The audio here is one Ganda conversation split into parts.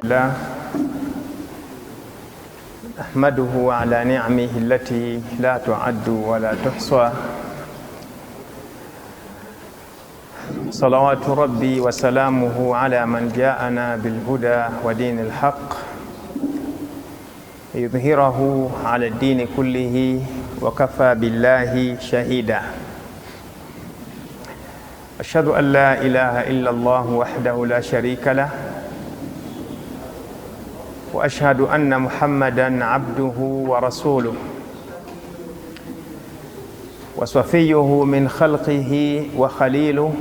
لله نحمده على نعمه التي لا تعد ولا تحصى صلوات ربي وسلامه على من جاءنا بالهدى ودين الحق يظهره على الدين كله وكفى بالله شهيدا أشهد أن لا إله إلا الله وحده لا شريك له وأشهد أن محمدا عبده ورسوله وصفيه من خلقه وخليله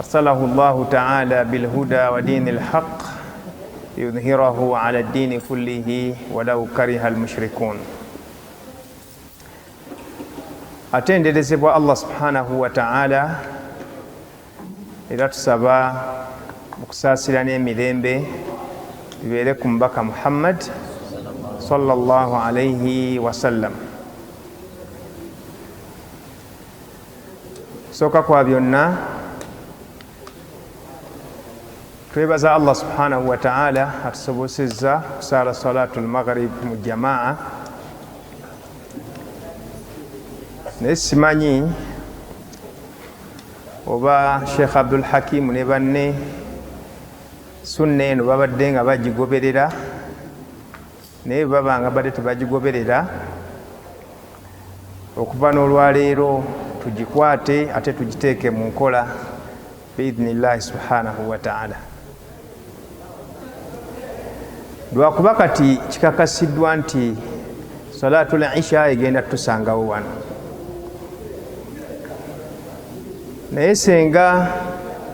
أرسله الله تعالى بالهدى ودين الحق يظهره على الدين كله ولو كره المشركون. Atenderezebwa Allah subhanahu wa ta'ala era tusaba okusaasira n'emirembe bibeere ku mubaka Muhammad sallallahu alayhi wa sallam. Soka kwa byonna twebaza Allah subhanahu wa ta'ala atusobozesezza kusala salatul maghrib mu jamaa. Naye simanyi oba Sheikh Abdul-Hafiz ne banne sunna eno babadde nga bagigoberera naye baba nga badde tebagigoberera. Okuva n'olwaleero tugikwate ate tugiteeke mu nkola biidhnillahi subhanahu wa ta'ala. Lwakuba kati kikakasiddwa nti salatul isha egenda tusangawo wano, naye senga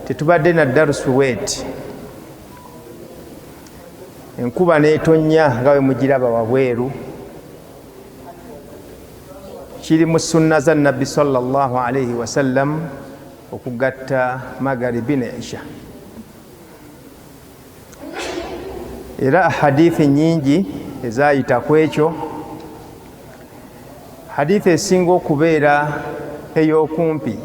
tetubadde na darusu wet enkuba neetonya nga bwe mugiraba wabweru, kiri mu sunna za nabbi sallallahu alayhi wa sallam okugatta magharibi ne isha. Era hadithi nyingi ezayita ku ekyo. Hadithi esinga okubeera ey'okumpi,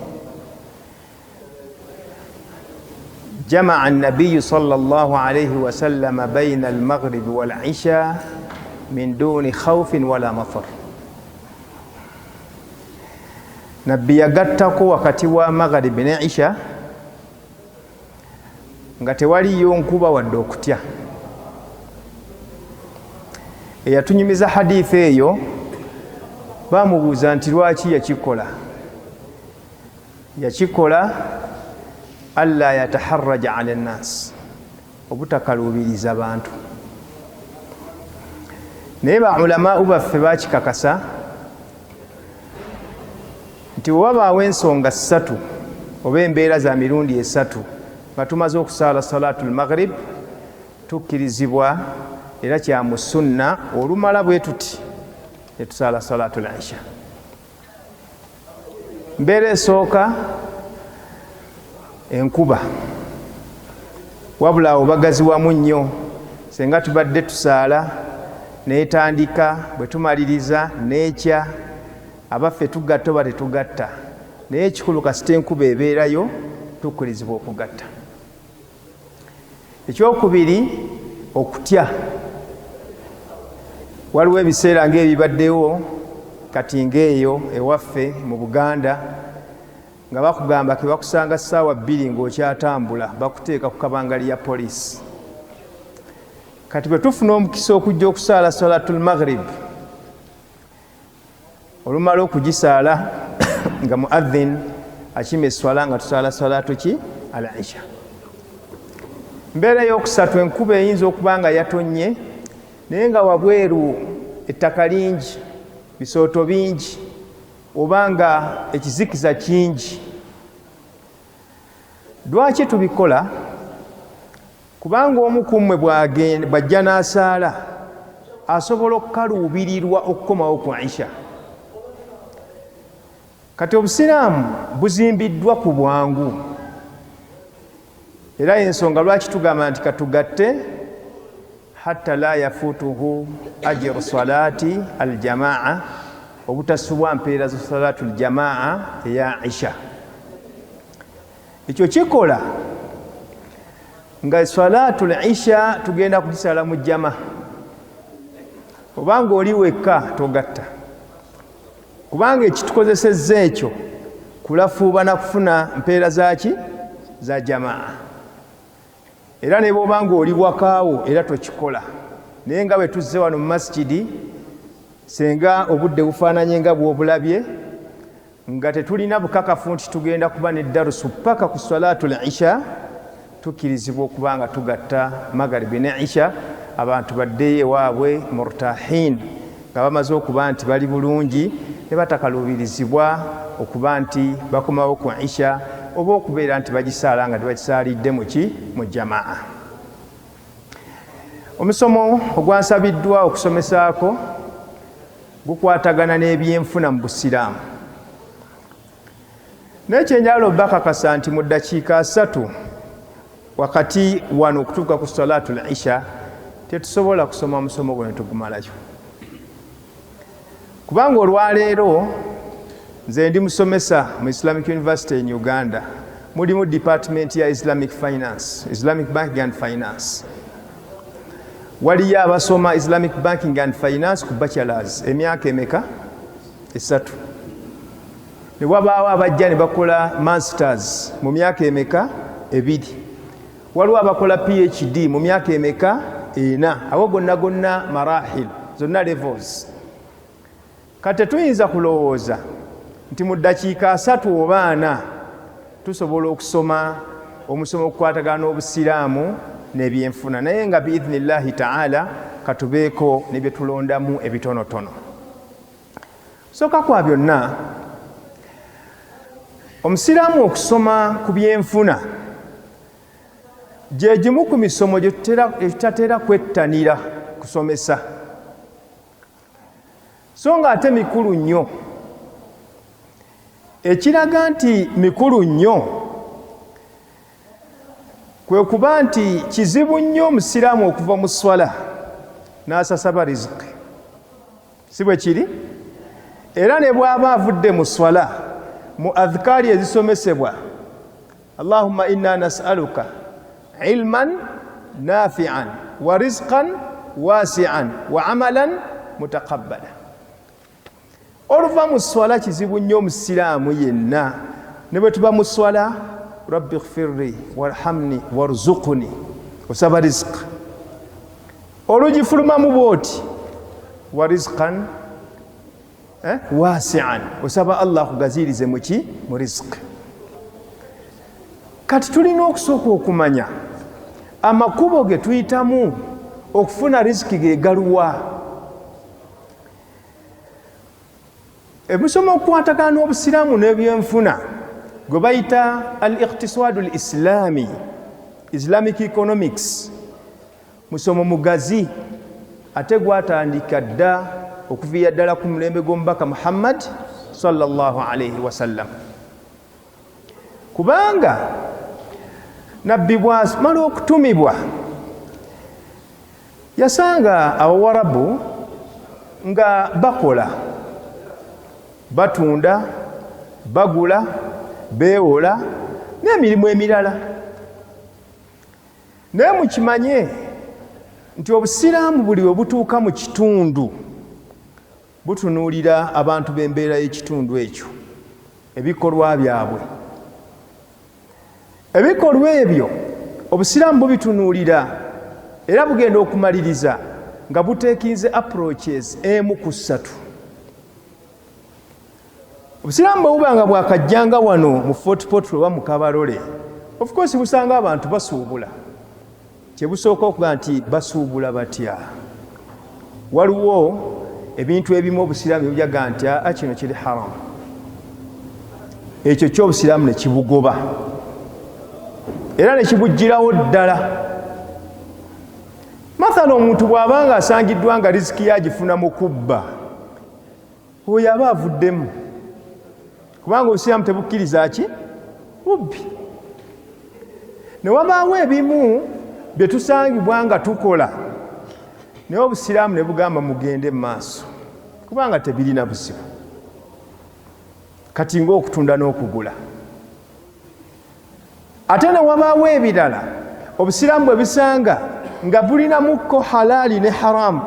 جمع النبي صلى الله عليه وسلم بين المغرب والعشاء من دون خوف ولا مطر. نبي يغتako wakati wa magharibi ne isha nga tewaliyo nkuba wadde okutya. Eyatunyumiza hadithi eyo bamubuuza nti lwaki yakikola alla yataharraja ala nnas, obutakaluubiriza bantu. Naye baulamaa baffe bakikakasa nti wabaawo ensonga ssatu oba embeera za mirundi esatu nga tumaze okusaala salatul maghrib, tukkirizibwa era kya mu sunna olumala bwe tuti ne tusaala salatul isha. Mbeera esooka enkuba, wabula awo bagaziwamu nnyo. Senga tubadde tusaala neetandika bwe tumaliriza n'ekya, abaffe tugatta oba tetugatta, naye ekikulu kasita enkuba ebeerayo tukkirizibwa okugatta. Ekyokubiri okutya. Waliwo ebiseera ng'ebibaddewo kati ng'eyo ewaffe mu Buganda nga bakugamba ke bakusanga ssaawa 2 ng'okyatambula bakuteeka ku kabangali ya poliisi. Kati bwe tufuna omukisa okujja okusaala salatul maghrib, olumala okugisaala nga muadhin akima esswala nga tusaala salatu ki al-isha. Mbeera ey'okusatu, enkuba eyinza okuba nga yatonnye naye nga wabweru ettaka lingi, bisooto bingi, oba nga ekizikiza kingi. Lwaki tubikola? Kubanga omu ku mmwe bw'ajja n'asaala asobola okukaluubirirwa okukomawo ku isha. Kati Obusiraamu buzimbiddwa ku bwangu, era ensonga lwaki tugamba nti katugatte hatta la yafutuhu ajru salati aljamaa, obutasubwa mpeera za salatul jamaa eya isha. Ekyo kikola nga salaatul isha tugenda kugisala mu jama obanga oli wekka togatta kubanga ekitukozesezza ekyo kulafuuba na kufuna mpeera zaki za jamaa era ne bw'obanga oli wakaawo era tokikola naye nga bwe tuzze wano mu masjidi senga obudde bufaananye nga bw'obulabye nga tetulina bukakafu nti tugenda kuba neddarusu paka ku salaatul isha tukkirizibwa okuba nga tugatta magaribi ne isha abantu baddeyo ewaabwe murtahin nga bamaze okuba nti bali bulungi ne batakaluubirizibwa okuba nti bakomawo ku isha oba okubeera nti bagisaala nga tebakisaalidde mu jamaa. Omusomo ogwansabiddwa okusomesaako gukwatagana n'ebyenfuna mu busiraamu naye kyenjala obakakasa nti mu ddakiika 3 wakati wano okutuuka ku salaatul isha tetusobola kusoma omusomo gwe ne tugumalayo kubanga olwaleero nze ndi musomesa mu Islamic University in Uganda mulimu department ya Islamic Finance, Islamic Banking and Finance. Waliyo abasoma Islamic Banking and Finance ku bachelors emyaka emeka 3 ne wabaawo abajja ne bakola masters mu myaka emeka 2 waliwo abakola PhD mu myaka emeka 4 abo gonna marahil zonna levels. Kati tuyinza kulowooza nti mu ddakiika 3 oba 4 tusobola okusoma omusomo okukwatagana n'obusiraamu n'ebyenfuna naye nga biidhnillahi taala katubeeko ne bye tulondamu ebitonotono. Soka kwa byonna omusiraamu okusoma ku byenfuna gye gimu ku misomo gye tutatera kwettanira kusomesa so nga ate mikulu nnyo. Ekiraga nti mikulu nnyo kwe kuba nti kizibu nnyo omusiraamu okuva mu swala n'asasaba riziki si bwe kiri era ne bw'aba avudde mu swala mu adhkaari ezisomesebwa Allahumma inna nas'aluka ilman nafi'an wa rizqan wasi'an wa amalan mutaqabbala. Oluva mu swala kizibu nnyo omusiraamu yenna ne bwe tuba mu swala rabbi ighfirli warhamni warzuqni osaba rizqa olugifulumamu bwoti wa rizqan wasi'an osaba Allah akugazirize mu rizqi. Kati tulina okusooka okumanya amakubo ge tuyitamu okufuna riziki ge galuwa. Ebisomo okukwatagana n'obusiraamu n'ebyenfuna gwe bayita al-iqtisadu al-islami, Islamic economics, musomo mugazi ate gwatandika dda okuviira ddala ku mulembe gw'omubaka Muhammad sallallahu alayhi wasallam. Kubanga nabbi bw'amala okutumibwa yasanga Abawarabu nga bakola, batunda, bagula, beewola n'emirimu emirala. Naye mukimanye nti obusiraamu buli we butuuka mu kitundu butunuulira abantu b'embeera y'ekitundu ekyo, ebikolwa byabwe. Ebikolwa ebyo obusiraamu bubitunuulira era bugenda okumaliriza nga buteekinze approaches 1 ku 3. Obusiraamu bwe buba nga bwakajjanga wano mu Fort Portal oba mu Kabarole, of course busanga abantu basuubula. Kye busooka okuba nti basuubula batya. Waliwo ebintu ebimu obusiraamu byaga nti kino kiri haramu, ekyo ky'obusiraamu ne kibugoba era ne kibugirawo ddala. Mathala omuntu bw'abanga asangiddwa nga riziki yagifuna mu kubba, oyo aba avuddemu kubanga obusiraamu tebukkiriza ki bubbi. Ne wabaawo ebimu bye tusangibwa nga tukola naye obusiraamu ne bugamba mugende mu maaso kubanga tebirina buzibu, kati ng'okutunda n'okugula. Ate ne wabaawo ebirala obusiraamu bwe bisanga nga bulinamukko halaali ne haramu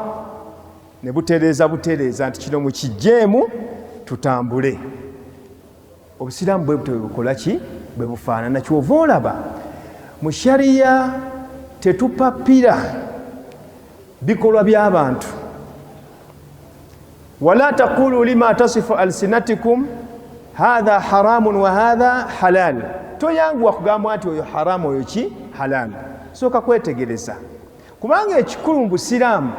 ne butereeza nti kino mukijjeemu tutambule. Obusiraamu bwe butwe bukola ki? Bwe bufaanana. Kyova olaba mu shariya tetupapira bikolwa by'abantu. wala taqulu lima tasifu alsinatikum hadha haramun wa hadha halal. Toyanguwa kugamba nti oyo haramu oyo ki halal. Sooka kwetegereza, kubanga ekikulu mu busiraamu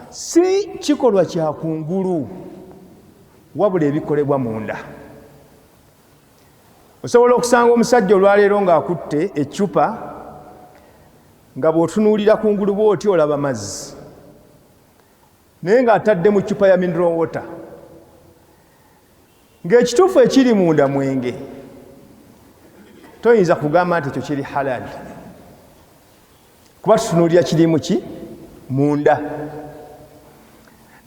si kikolwa kya kungulu wabula ebikolebwa munda. Osobola okusanga omusajja olwaleero ng'akutte eccupa nga bw'otunuulira kungulu bw'oti olaba mazzi, naye ng'atadde mu ccupa ya mineral water, ng'ekituufu ekiri munda mwenge. Toyinza kugamba nti ekyo kiri halal kuba tutunuulira kirimu ki munda.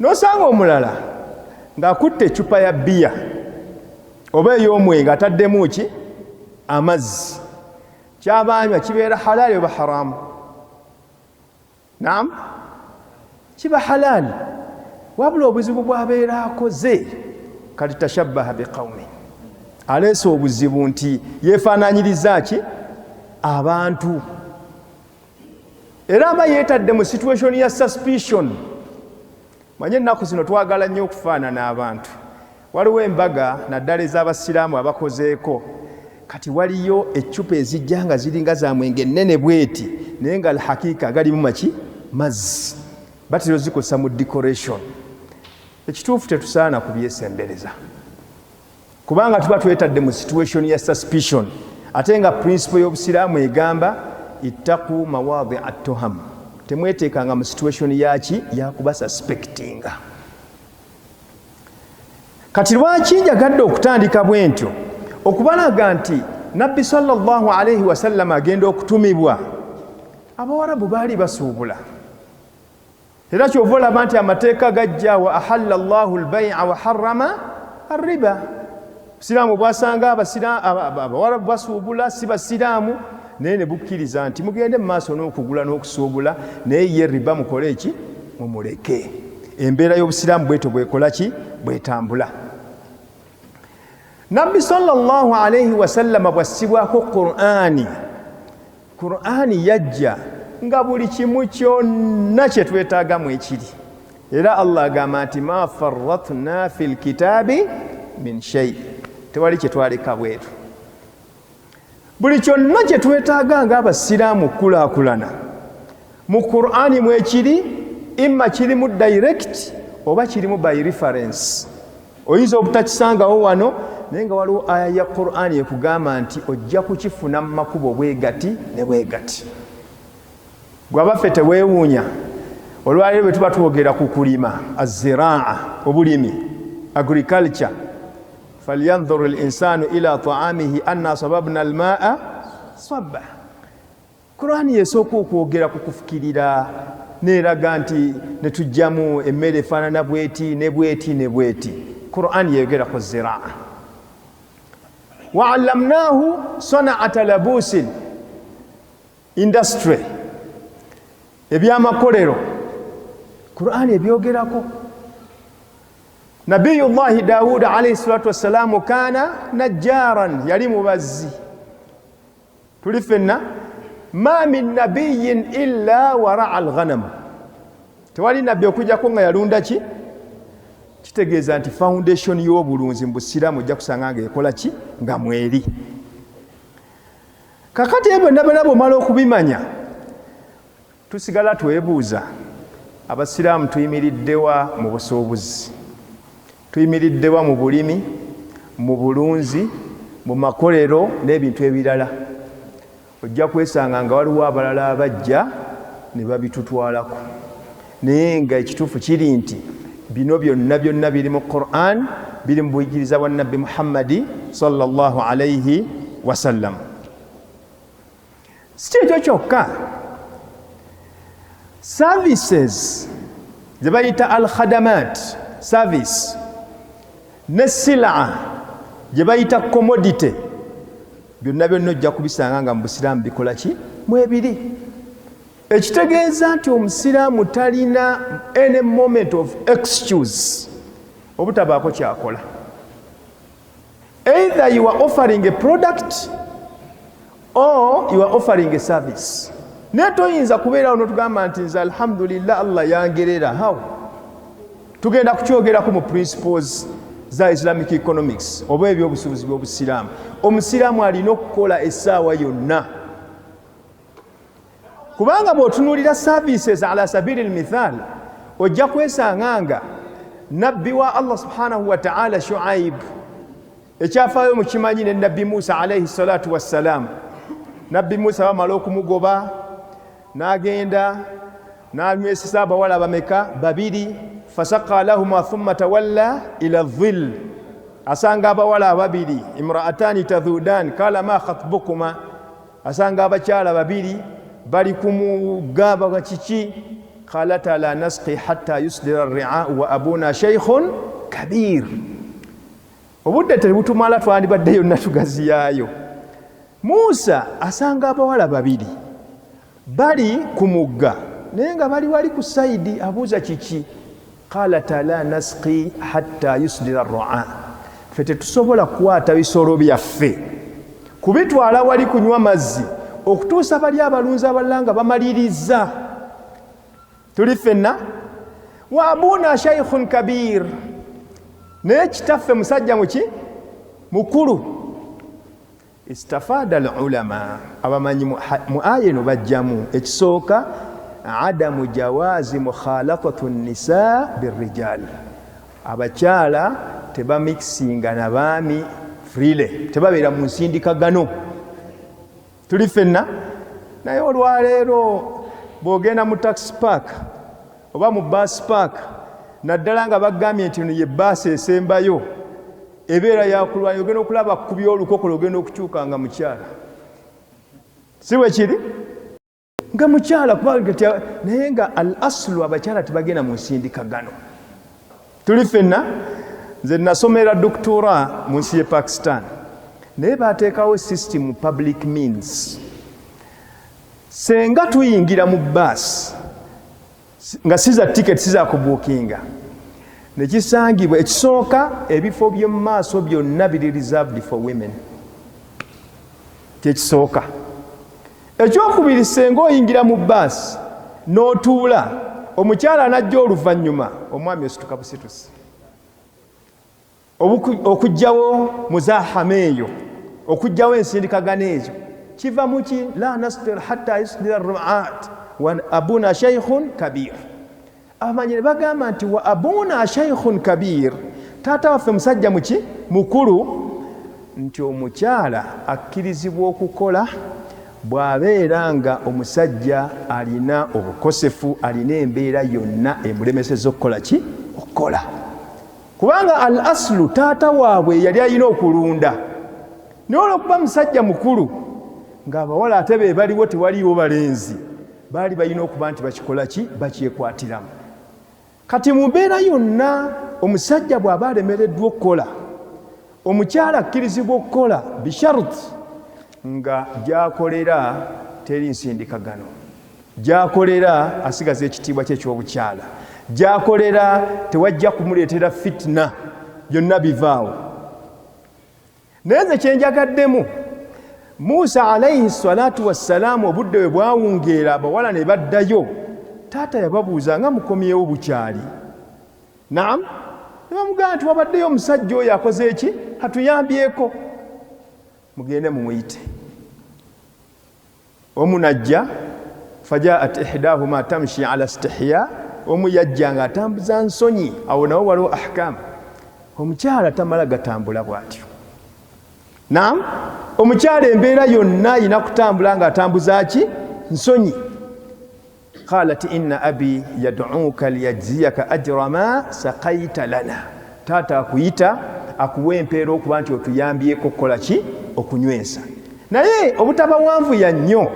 N'osanga omulala ng'akutte eccupa ya bbiya oba ey'omwenge ataddemu ki amazzi, kyabanywa kibeera halaali oba haramu? Naam, kiba halaali, wabula obuzibu bw'abeera akoze kati tashabbaha biqawmin, aleese obuzibu nti yeefaananyiriza ki abantu, era aba yeetadde mu situation ya suspicion. Manye ennaku zino twagala nnyo okufaanana abantu. Waliwo embaga naddala ez'abasiraamu abakozeeko, kati waliyo eccupa ezijja nga ziringa za mwenge nnene bweti naye nga alhakiika galimu maki mazzi, batiro zikosa mu decoration. Ekituufu tetusaana kubyesembereza kubanga tuba twetadde mu situation ya suspicion, ate nga principle y'obusiraamu egamba ittaqu mawadhi at-tuham, temweteekanga mu situation yaki yakuba suspectinga. Kati lwaki njagadde okutandika bwe ntyo okubalaga nti Nabbi sallallahu alayhi wa sallam agenda okutumibwa, Abawarabu baali basuubula, era kyova olaba nti amateeka gajja wa ahalla Allahu al-bay'a wa harrama ar-riba. Obusiraamu bwasanga Abawarabu basuubula, si basiraamu, naye ne bukkiriza nti mugende mu maaso n'okugula n'okusuubula, naye ye riba mukole eki mumuleke. Embeera y'obusiraamu bwetyo bwekola ki bwetambula. Nabbi sallallahu alayhi wa sallam bwassibwako Qur'ani yajja nga buli kimu kyonna kye twetaagamu ekiri, era Allah agamba nti ma farratna fil kitaabi min shay, tewali kye twaleka bweru. Buli kyonna kye twetaaga ng'abasiraamu kulaakulana mu Qur'ani mwekiri, imma kirimu direct oba kirimu by reference. Oyinza obutakisangawo wano naye nga waliwo aya ya Qur'ani ekugamba nti ojja kukifuna mu makubo bwegati ne bwegati. Gwe abaffe teweewuunya olwaleero bwe tuba twogera ku kulima, azziraa, obulimi, agriculture, falyanzuru al-insanu ila ta'amihi anna sababna al-ma'a sabba. Qur'ani yesooka okwogera ku kufukirira n'eraga nti ne tujjamu emmere efaanana bweti ne bweti ne bweti. Qur'ani yeyogera ku ziraa. Wa'allamnahu sana'ata labusin, industry, ebyamakolero, Qur'ani ebyogerako. Nabiyullahi Daawuda alayhi salatu wassalamu kaana najjaran, yali mubazzi. Tuli ffenna ma min nabiyyin illa wara'a al-ghanam, tewali nabbi okujjako nga yalunda ki? Kitegeeza nti foundation y'obulunzi mu busiraamu ojja kusanga ng'ekola ki? Nga mweri. Kakati ebyo byonna bw'omala okubimanya tusigala twebuuza, abasiraamu tuyimiriddewa mu busuubuzi, tuyimiriddewa mu bulimi, mu bulunzi, mu makolero n'ebintu ebirala. Ojja kwesanga nga waliwo abalala abajja ne babitutwalako, naye nga ekituufu kiri nti bino byonna biri mu Qur'an, biri mu buyigiriza bwa Nabbi Muhammadi sallallahu alayhi wa sallam. Si ekyo kyokka, services ze bayita al-khadamat service ne silaa gye bayita commodity, byonna ojja kubisanga nga mu busiraamu bikola ki? Mwebiri. ekitegeeza nti omusiraamu talina any moment of excuse obutabaako kyakola. Either you are offering a product or you are offering a service. Naye toyinza kubeerawo n'otugamba nti nze alhamdulillah Allah yangerera. How? Tugenda kukyogerako mu principles za Islamic economics oba ebyobusuubuzi by'obusiraamu. Omusiraamu alina okukola essaawa yonna, kubanga bw'otunuulira services ala sabili al-mithal ojja kwesanga nga nabbi wa Allah subhanahu wa ta'ala Shuaib, ekyafaayo mukimanyi ne nabbi Musa alayhi salatu wassalam. Nabbi Musa bamala okumugoba n'agenda n'anywesesa abawala bameka? Babiri. Fasaqa lahuma thumma tawalla ila dhill, asanga abawala babiri, imra'atani tadhudan, kala ma khatbukuma, asanga abakyala babiri bali kumugaba wa kiki, qalata la nasqi hatta yusdira ar-ri'a wa abuna shaykhun kabir. Obudde tebutumala twandibaddeyo natugaziyayo. Musa asanga abawala babiri bali kumugga naye nga bali wali ku saidi, abuuza kiki? Qalata la nasqi hatta yusdira ar-ru'a, ffe tetusobola kukwata bisolo byaffe kubitwala wali kunywa mazzi okutuusa bali abalunzi abalala nga bamaliriza. Tuli ffenna wa abuna shaykhun kabir, naye kitaffe musajja muki? Mukulu. Istafada al-ulama, abamanyi mu aya eno bajjamu ekisooka adamu jawazi mukhalatatu nisa birrijal, abakyala tebamixinga n'abaami freely, tebabeera mu nsindikagano. Tuli ffenna. Naye olwaleero bw'ogenda mu taxi park oba mu bus park, naddala nga bagambye nti ye baasi esembayo ebeera yakulwanya, ogenda okulaba kubya olukokolo, ogenda okukyuka nga mukyala. Si bwe kiri? Nga mukyala kubanga naye nga al aslu abakyala tebagenda mu nsindikagano. Tuli ffenna. Nze nasomera doctora mu nsi ye Pakistan, naye bateekawo system public means. Senga tuyingira mu bus nga siza ticket siza kubukinga, nekisangibwa ekisooka ebifo by'omu maaso byonna biri reserved for women. Kyekisooka. Ekyokubiri, senga oyingira mu bus n'otuula, omukyala anajja oluvannyuma, omwami osituka busitusi. Okujjawo muzahama eyo, okujjawo ensindikagano ezo kiva muki? La nastir hatta yusdira ar-ru'at wa abuna shaykhun kabir. Abamanyi ne bagamba nti wa abuna shaykhun kabir, taata waffe musajja muki? Mukulu. Nti omukyala akkirizibwa okukola bw'abeera nga omusajja alina obukosefu, alina embeera yonna emulemeseza okukola ki? Okukola. Kubanga al aslu taata waabwe yali alina okulunda, naye olwokuba musajja mukulu ng'abawala ate be baliwo tewaliwo balenzi, baali balina okuba nti bakikola ki? Bakyekwatiramu. Kati mu mbeera yonna omusajja bw'aba alemereddwa okukola, omukyala akkirizibwa okukola bisharuti nga gy'akolera teri nsindikagano, gy'akolera asigaza ekitiibwa kye ekyobukyala, gy'akolera tewajja kumuleetera fitna, byonna bivaawo. Naye nze kyenjagaddemu, Musa alayhi salatu wassalaamu obudde bwe bwawungeera abawala ne baddayo, taata yababuuza nga mukomyewo bukyali? Naam. Ne bamugamba nti wabaddeyo omusajja oyo akoze eki? Atuyambyeko. Mugende mumuyite. Omu najja, fajaat ihdahuma tamshi ala istihya, omu yajja nga atambuza nsonyi. Awo nawo waliwo ahkamu. Omukyala tamala gatambula bw'atyo. Naam, omukyala embeera yonna alina kutambula nga atambuza ki? Nsonyi. Qalat inna abi yad'uka liyajziyaka ajra ma saqaita lana. Taata akuyita akuwa empeera okuba nti otuyambyeko okukola ki? Okunywesa. Naye obutabawanvu ya nnyo,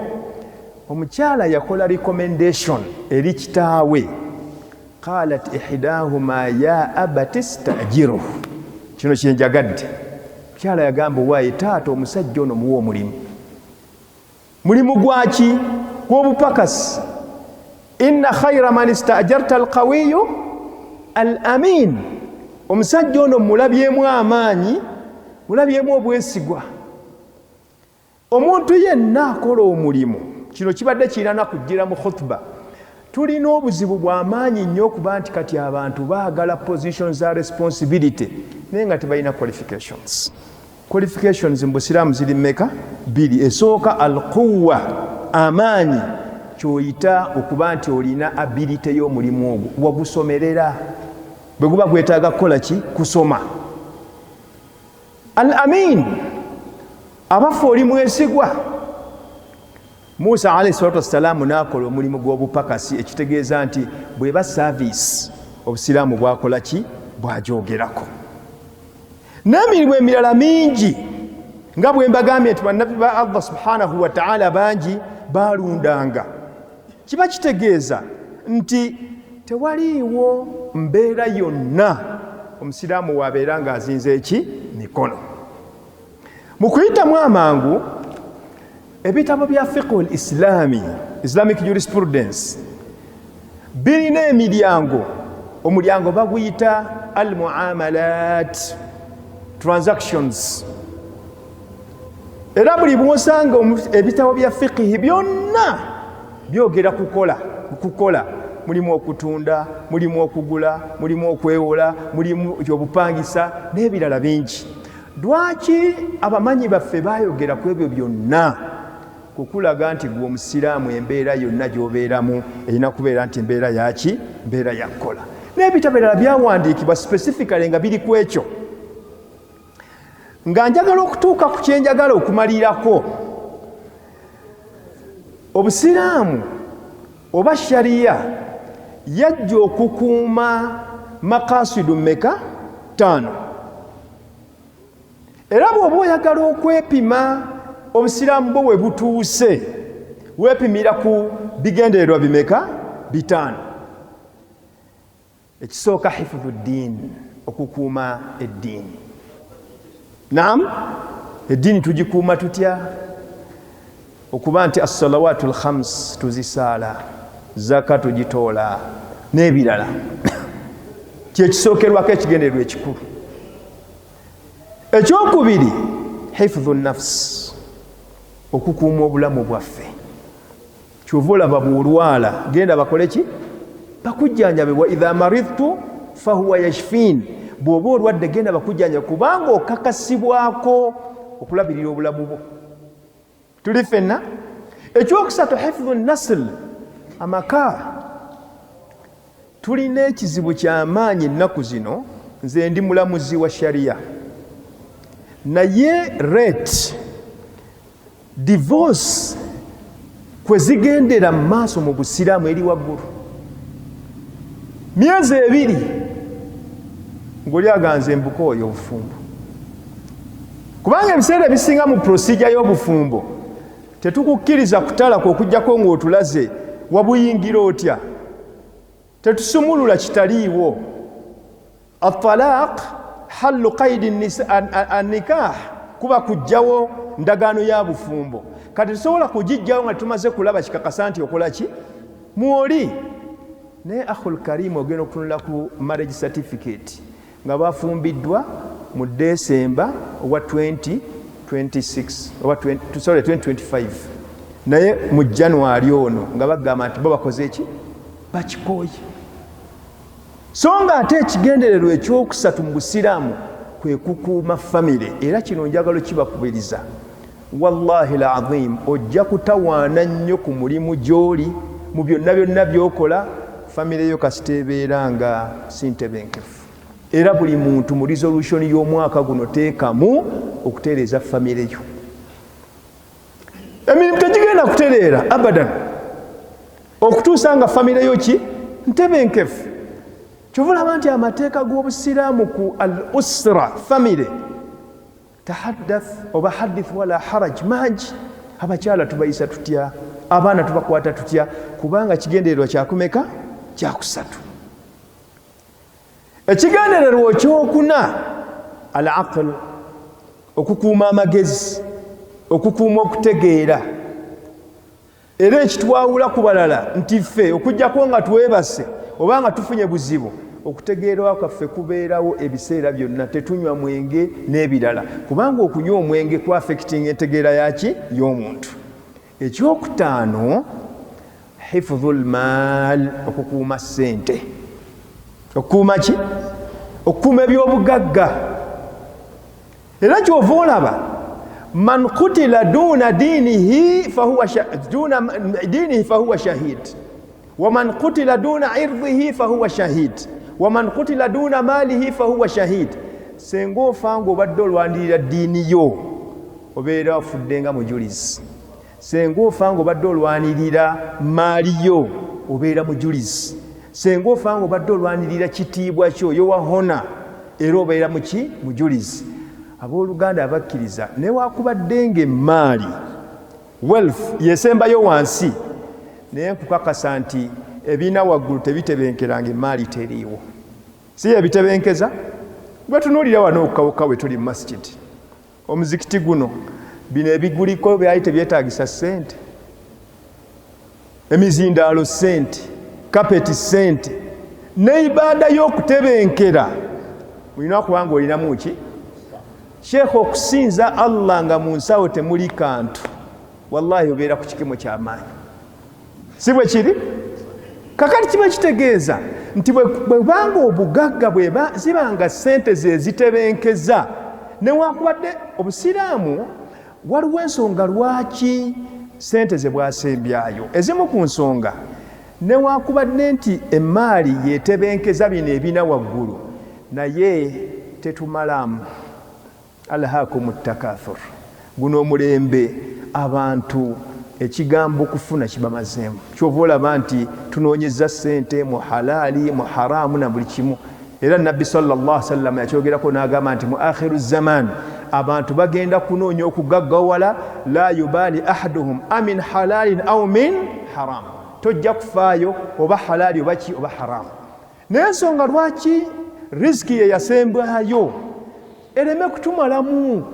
omukyala yakola recommendation eri kitaawe. Qalat ihdahuma ya abati stajiruhu. Kino kyenjagadde. Omukyala yagamba waaye taata omusajja ono muwa omulimu. Mulimu gwaki? Gw'obupakasi. inna khayra man istajarta alqawiyyu al-amin. Omusajja ono mulabyemu amaanyi, mulabyemu obwesigwa. Omuntu yenna akola omulimu, kino kibadde kirana kujjira mu khutba. Tulina obuzibu bw'amaanyi nnyo okuba nti kati abantu baagala positions za responsibility naye nga tebalina qualifications. Qualifications mu Busiraamu ziri mmeka? 2. Esooka al-quwwa, amaanyi, kyoyita okuba nti olina ability y'omulimu ogwo, wagusomerera. Bwe guba gwetaaga kukola ki? Kusoma. Al-amin, abafu oli mwesigwa. Musa alayhi salatu wassalamu n'akola omulimu gw'obupakasi, ekitegeeza nti bweba service Obusiraamu bwakola ki? Bwajoogerako. N'emirimu emirala mingi nga bwe mbagambye nti bannabbi ba Allah subhanahu wa ta'ala bangi baalundanga. Kiba kitegeeza nti tewaliiwo mbeera yonna Omusiraamu wabeera ng'azinze eki? Mikono. Mu kuyitamu amangu, ebitabo bya fiqhu al-islami, Islamic jurisprudence, birina emiryango. Omulyango baguyita al-muamalat, transactions. Era buli bw'osanga ebitabo bya fiqhi byonna byogera kukola. Mulimu okutunda, mulimu okugula, mulimu okwewola, mulimu obupangisa n'ebirala bingi. Lwaki abamanyi baffe baayogera ku ebyo byonna? Kukulaga nti gwe Omusiraamu embeera yonna gy'obeeramu erina kubeera nti mbeera yaki? Mbeera ya kukola. N'ebitabo ebirala byawandiikibwa specifically nga biri ku ekyo. Nga njagala okutuuka ku kye njagala okumalirako, Obusiraamu oba shariya yajja okukuuma maqasidu mmeka? 5. Era bw'oba oyagala okwepima Obusiraamu bwo we butuuse, weepimira ku bigendererwa bimeka? 5. Ekisooka hifdhu ddiin, okukuuma eddiini. Naam, eddiini tugikuuma tutya? Okuba nti as-salawatul khams tuzisaala, zaka tugitoola n'ebirala. Kyekisookerwako ekigendererwa ekikulu. Ekyokubiri, hifdhu nafs, okukuuma obulamu bwaffe. Kyova olaba bw'olwala genda bakole ki? Bakujjanjabe. Wa idha maridtu fahuwa yashfin, bw'oba olwadde genda bakujjanjabe kubanga okakasibwako okulabirira obulamu bwo. Tuli ffenna. Ekyokusatu, hifdhu nasl, amaka. Tulina ekizibu ky'amaanyi ennaku zino. Nze ndi mulamuzi wa shariya, naye rate divorce kwe zigendera mu maaso mu Busiraamu eri waggulu. Myezi 2 ng'oli aganze embuka oyo obufumbo. Kubanga ebiseera ebisinga mu procedure y'obufumbo tetukukkiriza kutala kw'okujjako ng'otulaze wabuyingira otya. Tetusumulula kitaliiwo. At-talaq hallu qaidi an-nikah, kuba kujjawo ndagaano ya bufumbo. Kati tusobola kugijjawo nga tumaze kulaba kikakasa nti okola ki? Mwoli. Naye akhul karim ogenda okutunula ku marriage certificate nga bafumbiddwa mu December owa 2025, naye mu January ono nga bagamba nti bo bakoze eki? Bakikooye. So nga ate ekigendererwa ekyokusatu mu Busiraamu kwe kukuuma famire. Era kino njagala kibakubiriza, wallahi al-azim, ojja kutawaana nnyo ku mulimu gy'oli mu byonna byonna by'okola. Famire yo kasiteebeera nga sintebenkefu. Era buli muntu mu resolution y'omwaka guno teekamu okutereeza famire yo. Emirimu tegigenda kutereera abadan okutuusa nga famire yo ki? Ntebenkefu. Kyova olaba nti amateeka g'Obusiraamu ku al-usra, famire, tahaddath oba hadith wala haraj, mangi. Abakyala tubayisa tutya? Abaana tubakwata tutya? Kubanga kigendererwa kyakumeka? Kyakusatu. Ekigendererwa ekyokuna, al-aql, okukuuma amagezi, okukuuma okutegeera. era ekitwawula ku balala nti ffe okujjako nga tuwebase oba nga tufunye buzibu okutegeerwa kwaffe kubeerawo ebiseera byonna tetunywa mwenge n'ebirala kubanga okunywa omwenge ku affecting entegeera yaki y'omuntu. Ekyokutaano hifdhul maal, okukuuma ssente. Okukuuma ki? Okukuuma ebyobugagga. Era kyova olaba man qutila duna dinihi fahuwa shahid wa man qutila duna irdhihi fahuwa shahid wa man qutila duna malihi fahuwa shahid. Senga ofa ng'obadde olwanirira ddiini yo obeera wafudde nga mujulizi. Senga ofa ng'obadde olwanirira maali yo obeera mujulizi. Senga ofa ng'obadde olwanirira kitiibwa kyo yowahona era obeera muki? Mujulizi. Abooluganda abakkiriza newakubadde ng'emmaali wealth yesembayo wansi naye nkukakasa nti ebiina waggulu tebitebenkeranga emmaali teriiwo. Si yebitebenkeza? Bwe tunuulira wano okukawuka bwe tuli mu masjidi omuzikiti guno bino ebiguliko byali tebyetaagisa ssente, emizindaalo ssente, kapeti ssente, neibaada y'okutebenkera olina kubanga olinamu ki? Sheekh okusinza Allah nga mu nsawo temuli kantu wallahi obeera ku kikemo ky'amaanyi. Si bwe kiri? Kakati kiba kitegeeza nti bwebanga obugagga zibanga ssente ze zitebenkeza newakubadde Obusiraamu waliwo ensonga lwaki ssente ze bwasembyayo. Ezimu ku nsonga newakubadde nti emmaali yetebenkeza bino ebina waggulu naye tetumalamu. Alhaakumu takathur. Guno omulembe abantu ekigambo okufuna kibamazeemu. Kyova olaba nti tunoonyeza ssente mu halaali mu haraamu na buli kimu. Era Nabbi sallallahu alaihi wasallam yakyogerako n'agamba nti mu akhiru zaman abantu bagenda kunoonya okugaggawala la yubali ahaduhum amin halalin aw min haram. Tojja kufaayo oba halaali oba ki oba haraamu. Naye ensonga lwaki riziki ye yasembwayo ereme kutumalamu.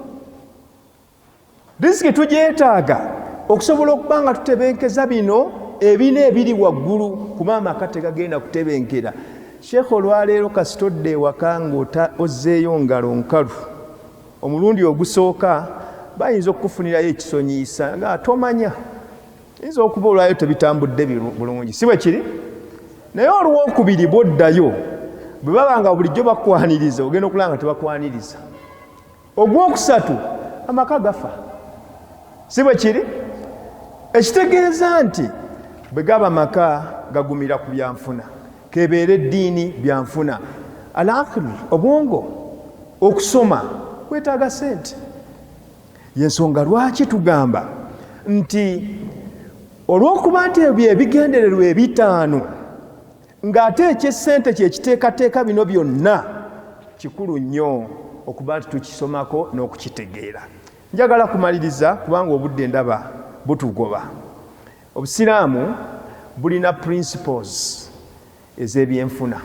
Riziki tugyetaaga okusobola okuba nga tutebenkeza bino ebina ebiri waggulu kuba amaka tegagenda kutebenkera. Sheekh olwaleero kasitodde ewaka ng'ozzeeyo ngalo nkalu omulundi ogusooka bayinza okukufunirayo ekisonyiisa nga tomanya. Yinza okuba olwayo tebitambudde bulungi. Si bwe kiri? Naye olwokubiri bwoddayo bwe baba nga bulijjo bakwaniriza ogenda okulaba nga tebakwaniriza. Ogwokusatu amaka gafa. Si bwe kiri? Ekitegeeza nti bwe gaba amaka gagumira ku byanfuna kebeera eddiini byanfuna. Al-aql obwongo okusoma kwetaaga ssente. Yensonga lwaki tugamba nti olw'okuba nti ebyo ebigendererwa ebitaano ng'ate ekyessente kyekiteekateeka bino byonna kikulu nnyo okuba nti tukisomako n'okukitegeera. Njagala kumaliriza kubanga obudde ndaba butugoba. Obusiraamu bulina principles ez'ebyenfuna.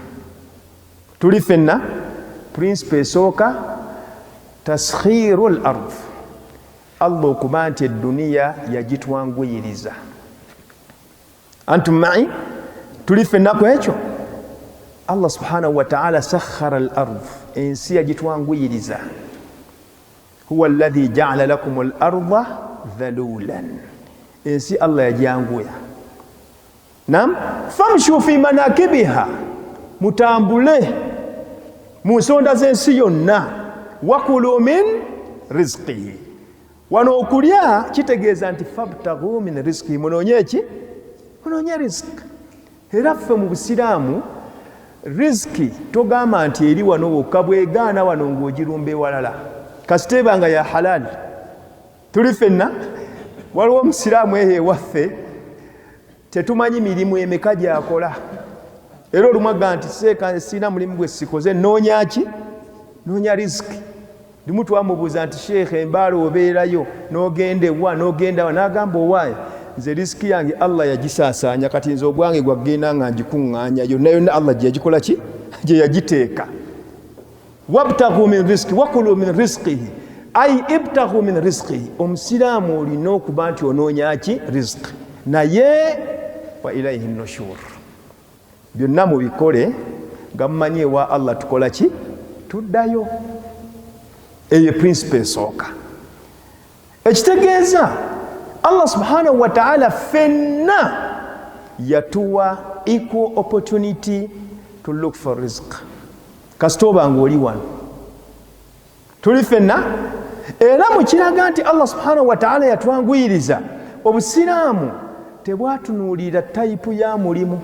Tuli ffenna principle esooka taskhirul ard. Allah okuba nti edduniya yagitwanguyiriza. Antum ma'i? Tuli ffenna ku ekyo? Allah subhanahu wa ta'ala sakhara al-ard. Ensi yagitwanguyiriza. Huwa alladhi ja'ala lakum al-arda dhalulan. Ensi Allah yagyanguya. Nam famshu fi manakibiha, mutambule mu nsonda z'ensi yonna. Wakulu min rizqihi. Wano okulya kitegeeza nti fabtaghu min rizqihi, munoonye eki? Munoonye riziki. Era ffe mu Busiraamu riziki togamba nti eri wano wokka, bwegaana wano ng'ogirumba ewalala kasita ebanga ya halali. Tuli ffenna waliwo Omusiraamu eyo ewaffe tetumanyi mirimu emeka gyakola. Era olumu agamba nti seeka sirina mulimu gwe sikoze, noonya ki? Noonya riziki. Limu twamubuuza nti sheekhe embaala obeerayo n'ogenda ewa n'ogenda wa, n'agamba owaaye nze riziki yange Allah yagisaasaanya, kati nze obwange gwagenda nga ngikuŋŋaanya yonna yonna Allah gye yagikola ki? Gye yagiteeka. Wabtaghu min riziki wakulu min rizqihi ay ibtaghu min rizqihi. Omusiraamu olina okuba nti onoonya ki? Riziki. naye wa ilaihi nushur. Byonna mubikole nga mumanyi ewa Allah tukola ki? Tuddayo. Eyo principle esooka. Ekitegeeza Allah subhanahu wa ta'ala fenna yatuwa equal opportunity to look for rizq. Kasitoba ng'oli wano tuli fenna, era mukiraga nti Allah subhanahu wa ta'ala yatwanguyiriza. Obusiraamu tebwatunuulira tayipu ya mulimu.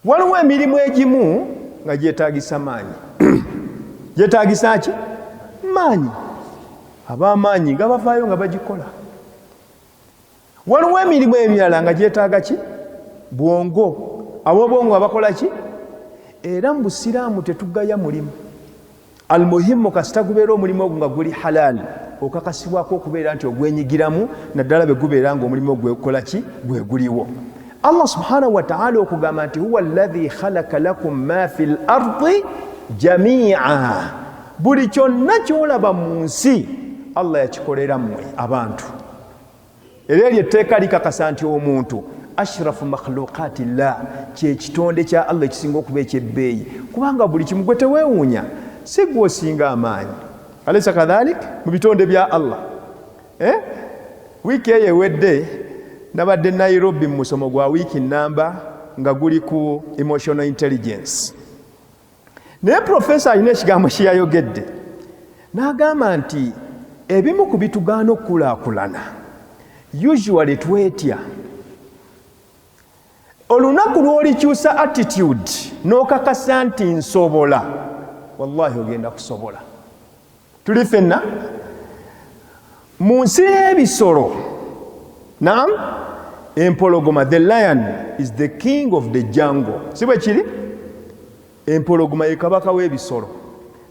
Waliwo emirimu egimu nga gyetaagisa maanyi. Gyetaagisa ki? Maanyi. Ab'amaanyi nga bavaayo nga bagikola. Waliwo emirimu emirala nga gyetaaga ki? Bwongo. Ab'obwongo abakola ki? Era mu Busiraamu tetugaya mulimu. Almuhimu kasita gubeera omulimu ogwo nga guli halal, okakasibwako okubeera nti ogwenyigiramu, naddala bwe gubeera nga omulimu ogwekola ki? Gweguliwo. Allah subhanahu wa ta'ala okugamba nti huwa alladhi khalaqa lakum ma fil ardi jami'a. Buli kyonna kyolaba mu nsi Allah yakikolera mmwe abantu. Era eryo etteeka likakasa nti omuntu ashrafu makhluqatillah, kyekitonde kya Allah ekisinga okuba ekyebbeeyi, kubanga buli kimu gwe teweewuunya si gwe osinga amaanyi. Alaysa kadhalik? Mu bitonde bya Allah. Wiiki eyo ewedde nabadde Nairobi mu musomo gwa wiiki namba nga guli ku emotional intelligence. Naye Profesa alina ekigambo kye yayogedde n'agamba nti ebimu ku bitugaana okukulaakulana usually twetya. Olunaku lw'olikyusa attitude n'okakasa nti nsobola, wallahi ogenda kusobola. Tuli fenna mu nsi y'ebisolo. Naam, empologoma, the lion is the king of the jungle. Si bwe kiri? Empologoma ye kabaka w'ebisolo.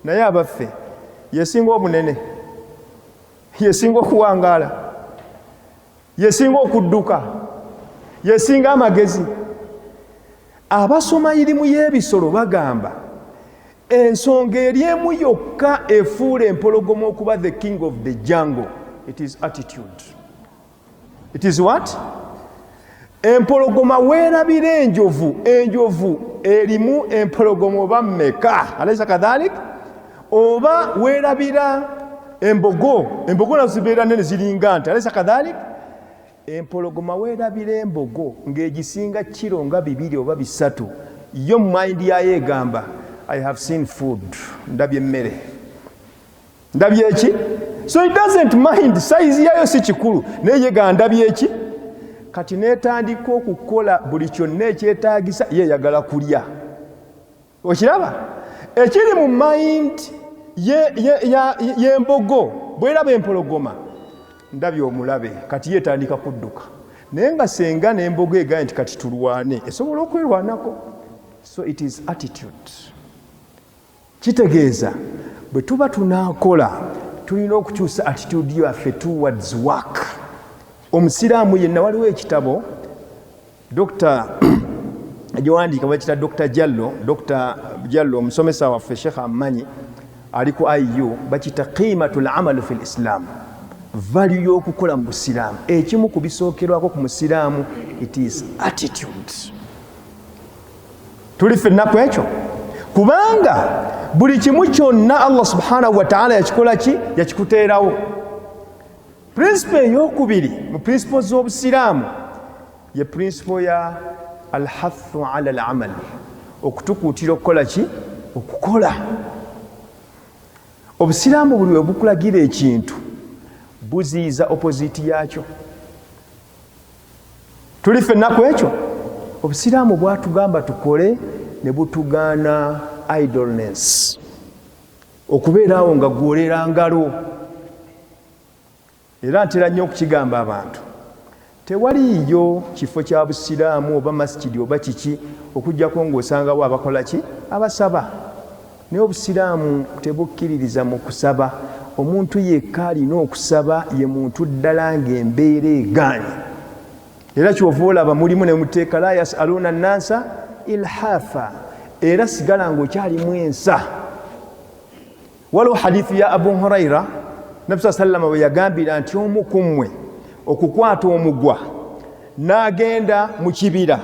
Naye abaffe yesinga obunene, yesinga okuwangaala, yesinga okudduka, yesinga amagezi. Abasoma irimu y'ebisolo bagamba ensonga eri emu yokka efuula empologoma okuba the king of the jungle. It is attitude. It is what? Empologoma weerabira enjovu, enjovu erimu empologoma oba mmeka? Alaysa kadhalik? Oba weerabira embogo, embogo nazo zibeera nene ziringa nti. Alaysa kadhalik? Empologoma weerabira embogo ng'egisinga kiro nga 2 oba 3, yo mu mind yayo egamba I have seen food, ndabye emmere, ndabye eki? So it doesn't mind size yayo si kikulu, naye yegamba ndabye eki? Kati neetandika okukola buli kyonna ekyetaagisa, yeeyagala kulya. Okiraba? Ekiri mu mind y'embogo bweraba empologoma, ndabye omulabe, kati yeetandika kudduka. Naye nga senga n'embogo egaye nti kati tulwane, esobola okwerwanako. So it is attitude. Kitegeeza bwe tuba tunaakola tulina okukyusa attitude yaffe towards work. Omusiraamu yenna, waliwo ekitabo Dr. Agiwandiika bakita Dr. Jallo, omusomesa waffe Sheikh Amanyi ali ku IU, bakita qimatul amal fil Islam, value y'okukola mu Busiraamu. Ekimu ku bisookerwako ku Musiraamu, it is attitude. Tuli ffenna ku ekyo kubanga buli kimu kyonna Allah subhanahu wa ta'ala yakikola ki? Yakikuteerawo. Principle ey'okubiri mu principles z'Obusiraamu ye principle ya al-hathu ala al-amal, okutukuutira okukola ki? Okukola. Obusiraamu buli we bukulagira ekintu buziyiza opposite yakyo. Tuli ffenna ku ekyo. Obusiraamu bwatugamba tukole ne butugaana idleness, okubeeraawo nga gwolera ngalo. Era ntera nnyo okukigamba abantu, tewaliyo kifo kya Busiraamu oba masjidi oba kiki okujjako ng'osangawo abakola ki? Abasaba. Naye Obusiraamu tebukkiririza mu kusaba. Omuntu yekka alina okusaba ye muntu ddala ng'embeera egaanye. Era kyova olaba mulimu ne muteeka la yasaluna nnasa ilhafa, era sigala ng'okyalimu ensa. Waliwo hadithi ya Abu Huraira, Nabi sallama bwe yagambira nti omu ku mmwe okukwata omugwa n'agenda mu kibira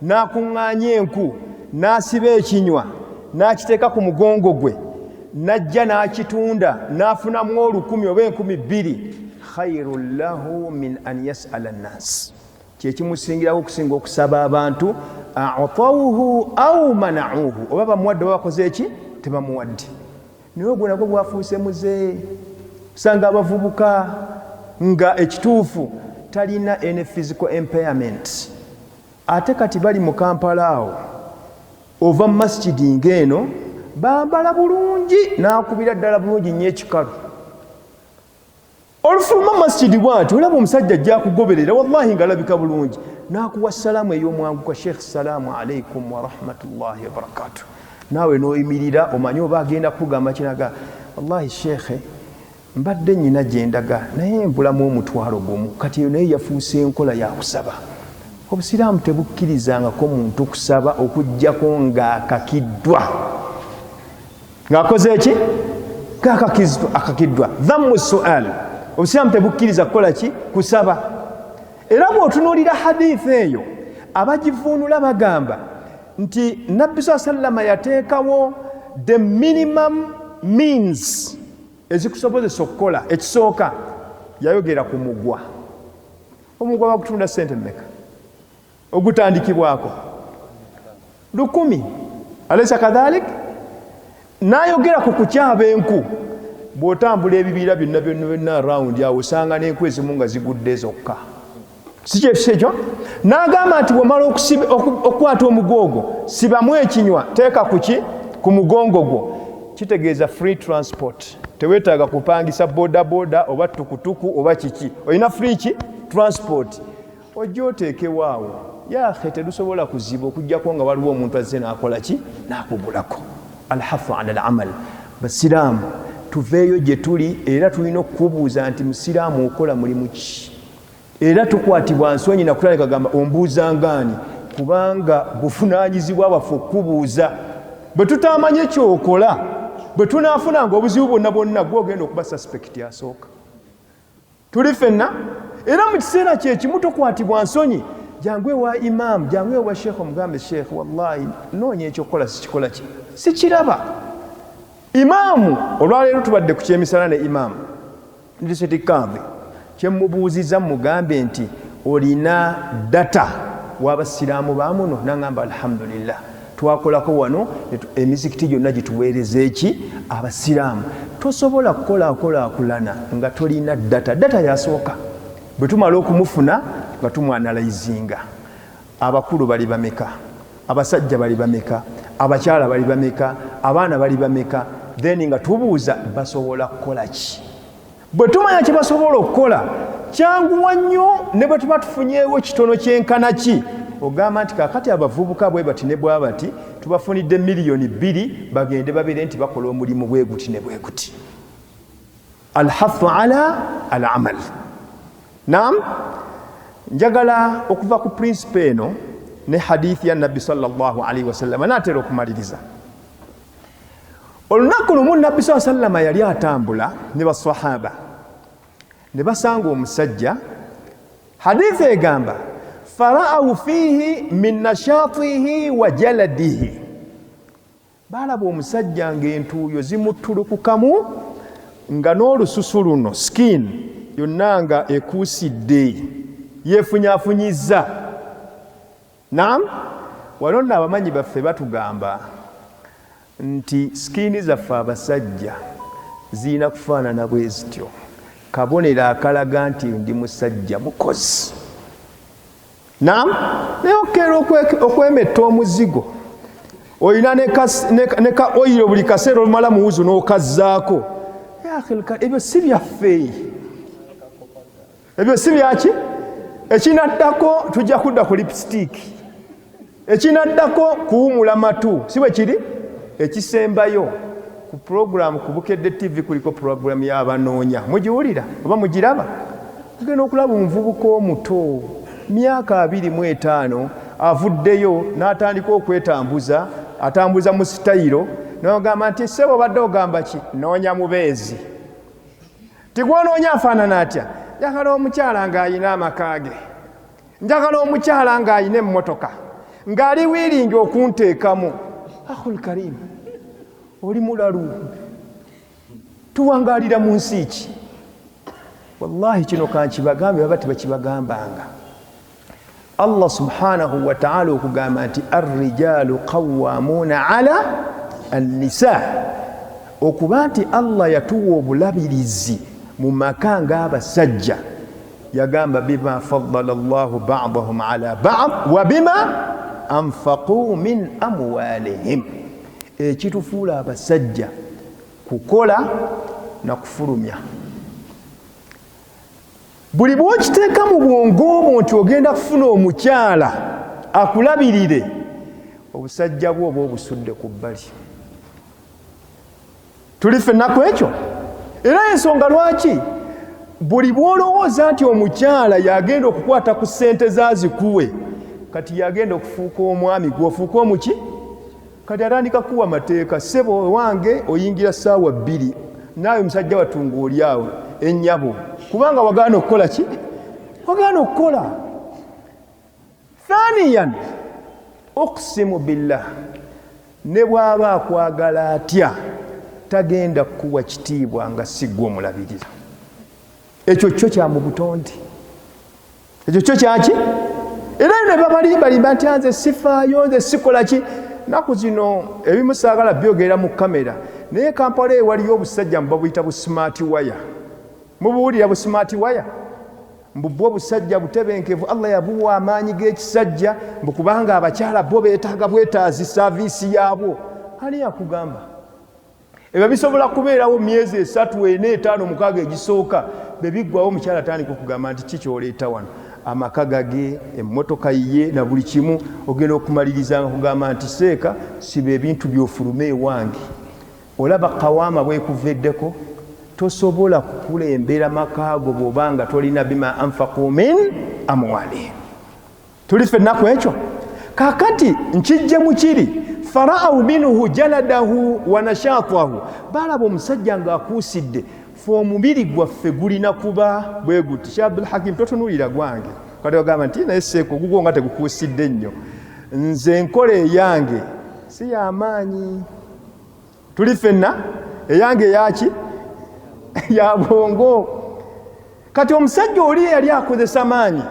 n'akuŋŋaanya enku n'asiba ekinywa n'akiteeka ku mugongo gwe n'ajja n'akitunda n'afunamu 10,000 oba 20,000 khairun lahu min an yas'ala an-nas kyekimusingirawo okusinga okusaba abantu a'tawuhu aw mana'uhu oba bamuwadde oba bakoze eki tebamuwadde. Naye ogwo nagwo bwafuuse muze usanga abavubuka nga ekituufu talina any physical impairment ate kati bali mu Kampala awo ova mu masjidi ng'eno bambala bulungi n'akubira ddala bulungi nnyo ekikalu olufuluma masjidi bwati olaba omusajja ajja akugoberera wallahi ng'alabika bulungi n'akuwa salaamu ey'omwanguka Sheikh salaamu alaikum wa rahmatullahi wa barakatuh naawe n'oyimirira omanyi oba agenda kugamba kinaga wallahi Sheikh mbadde nnyina gye ndaga naye mbulamu omutwalo gumu kati naye yafuuse enkola yakusaba. Obusiraamu tebukkirizangako muntu kusaba okuggyako ng'akakiddwa ng'akoze eki ng'akakiddwa dhammu su'al. Obusiraamu tebukkiriza kukola ki kusaba. Era bw'otunuulira hadithi eyo abagivuunula bagamba nti Nabbi sallama yateekawo the minimum means ezikusobozesa okukola. Ekisooka yayogera ku mugwa. Omugwa bakutunda ssente mmeka ogutandikibwako 10,000 alaysa kadhalik. N'ayogera ku kukyaba enku. Bw'otambula ebibira byonna byonna around awo osanga n'enku ezimu nga zigudde zokka. Si kyekisa ekyo. N'agamba nti bw'omala okukwata omugoogo sibamu ekinywa teeka ku mugongo gwo. Kitegeeza free transport. Teweetaaga kupangisa bodaboda oba tukutuku oba kiki. Olina free transport. Ojja oteekewaawo. Yaahe terusobola kuziba okuggyako nga waliwo omuntu azze n'akola ki n'akugulako. Alhafu ala al-amal. Basiraamu tuveeyo gye tuli era tulina okubuuza nti musiraamu okola mulimu ki? Era tukwatibwa nsonyi nakutandika gamba ombuuza ngaani kubanga buvunaanyizibwa bwaffe okubuuza. Bwe tutaamanye kyokola bwe tunaafunanga obuzibu bwonna gwogenda okuba suspect asooka. Tuli ffenna era mu kiseera kyekimu tokwatibwa nsonyi jangu ewa imam jangu ewa sheekh omugambe sheekh wallahi noonya ekyokukola sikikola ki sikiraba. Imaamu olwaleero tubadde ku kyemisana ne imaamu ndiseti kadhi kyemubuuziza mugambe nti olina data w'abasiraamu baamuno n'angamba alhamdulillah twakolako wano emizikiti gyonna gituweereza eki abasiraamu. Tosobola kukolaakulana nga tolina data yasooka. Bwe tumala okumufuna nga tumwanalayizinga abakulu bali bameka abasajja bali bameka abakyala bali bameka abaana bali bameka then nga tubuuza basobola kukola ki. Bwe tumanya kye basobola okukola kyanguwa nnyo ne bwe tuba tufunyeewo kitono kyenkana ki ogamba nti kakati abavubuka bwe bati ne bwa bati tubafunidde miliyoni 2 bagende babeere nti bakola omulimu bwe guti ne bwe guti. Alhafu ala al-amal. Naam, njagala okuva ku principe eno ne hadithi ya Nabbi sallallahu alaihi wasallam naatera okumaliriza. Olunaku lumu Nabbi sallallahu alaihi wasallam yali atambula ne basahaba ne basanga omusajja. Hadithi egamba fara'u fihi min nashatihi wa jaladihi. Balaba omusajja ng'entuuyo zimutulukukamu nga n'olususu luno skin yonna nga ekuusidde yeefunyaafunyizza. Naam, wano nno abamanyi baffe batugamba nti skini zaffe abasajja zirina kufaanana bwe zityo. Kabonero akalaga nti ndi musajja mukozi. Naam, naye okeera okwemetta omuzigo olina ne ka oyiro buli kaseera olumala muwuzu n'okazzaako. Ebyo si byaffe. Ebyo si byaki? Ekinaddako tujja kudda ku lipstick. Ekinaddako kuwumula matu. Si bwe kiri? Ekisembayo ku program ku Bukedde TV kuliko program y'abanoonya. Mugiwulira oba mugiraba? Mugenda okulaba omuvubuka omuto myaka 25 avuddeyo n'atandika okwetambuza atambuza mu sitayiro n'ogamba nti ssebo badde ogamba ki noonya mubeezi. Tigwonoonya afaanana atya? Yakala omukyala ng'ayina amakaage njagala omukyala ng'ayina emmotoka ng'ali wiiringi okunteekamu. Akhul Karim, oli mulalu, tuwangaalira mu nsi ki? Wallahi kino kankibagambe baba tebakibagambanga. Allah subhanahu wa ta'ala okugamba nti ar-rijalu qawwamuna ala an-nisa, okuba nti Allah yatuwa obulabirizi mu maka ng'abasajja, yagamba bima faddala Allahu ba'dahum ala ba'd wa bima anfaqu min amwalihim, ekitufuula abasajja kukola na kufulumya. Buli bw'okiteeka mu bwongo bwo nti ogenda kufuna omukyala akulabirire, obusajja bwo oba obusudde ku bbali. Tuli ffennaku ekyo. Era ensonga lwaki buli bw'olowooza nti omukyala yagenda okukwata ku ssente zazikuwe, kati yagenda okufuuka omwami gwofuuka omuki, kati atandika kuwa mateeka. Ssebo wange oyingira ssaawa 2, naawe musajja watunga oli awo ennyabo, kubanga wagaana okukola ki? Wagaana okukola. Thaniyan, uqsimu billah, ne bw'aba akwagala atya tagenda kuwa kitiibwa nga si gwe omulabirira. Ekyo kyo kya mu butonde, ekyo kyo kyaki? Era ne babalimbalimba nti nze sifaayo, nze sikola ki. Naku zino ebimu saagala byogera mu kamera, naye Kampala ewaliyo obusajja mbabuyita bu smart wire. Mubuwulira bu smart wire? Mbubwo obusajja butebenkevu, Allah yabuwa amaanyi g'ekisajja, mbukubanga abakyala bo beetaaga bwetaazi saaviisi yaabwo. Ani yakugamba? Ebyo bisobola kubeerawo myezi 3, 4, 5, 6 egisooka, bebiggwawo omukyala atandika okugamba nti kiki oleeta wano? Amaka gage, emmotoka ye na buli kimu, ogenda okumaliriza nga kugamba nti seeka siba ebintu by'ofulume ewange. Olaba kawaama bwekuveddeko, tosobola kukulembera makaago bw'obanga tolina bima anfaqu min amwalihim. Tuli ffennaku ekyo. Kaakati nkijje mu kiri, fara'u minhu jaladahu wa nashaatahu, balaba omusajja ng'akuusidde, fe omubiri gwaffe gulina kuba bwe guti. Sheikh Abdul-Hafiz totunuulira gwange, kati ogamba nti naye seeko gugwo nga tegukuusidde nnyo, nze enkola eyange si y'amaanyi. Tuli ffenna eyange yaki? Ya bwongo. Kati omusajja oli yali akozesa maanyi,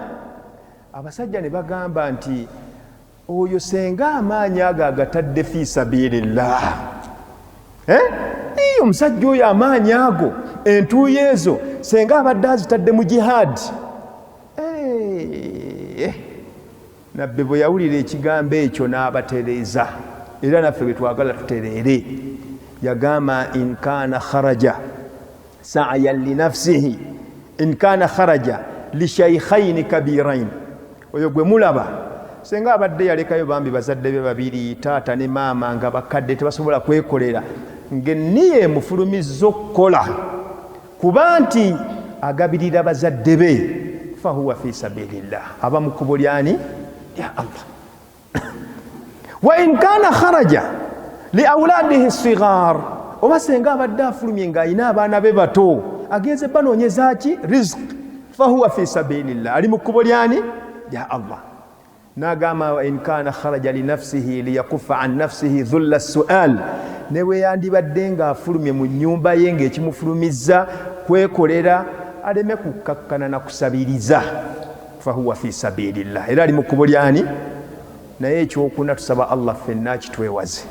abasajja ne bagamba nti oyo senga amaanyi ago agatadde fi sabirillah, omusajja oyo amaanyi ago, entuuyo ezo senga abadde azitadde mu jihad. Nabbe bwe yawulira ekigambo ekyo n'abatereeza, era naffe bwe twagala tutereere. Yagamba in kaana kharaja sa'yan li nafsihi, in kaana kharaja li shaykhayn kabirayn, oyo gwe mulaba senga abadde yalekayo bambi bazadde be babiri, taata ne maama nga bakadde tebasobola kwekolera, ng'enniye emufulumizza okukola kuba nti agabirira bazadde be, fahuwa fi sabilillah, aba mu kkubo lyani? Ya Allah. Wa in kaana kharaja li awladihi sighar, oba senga abadde afulumye ng'ayina abaana be bato, agenze banoonyeza ki? Rizq, fahuwa fi sabilillah, ali mu kkubo lyani? Ya Allah. N'agamba wa in kaana kharaja li nafsihi liyakuffa an nafsihi dhulla su'al, ne bwe yandibadde ng'afulumye mu nnyumba ye ng'ekimufulumizza kwekolera, aleme kukkakkana na kusabiriza, fahuwa fi sabilillah, era ali mu kkubo lyani? Naye ekyokuna tusaba Allah ffenna kitwewaze.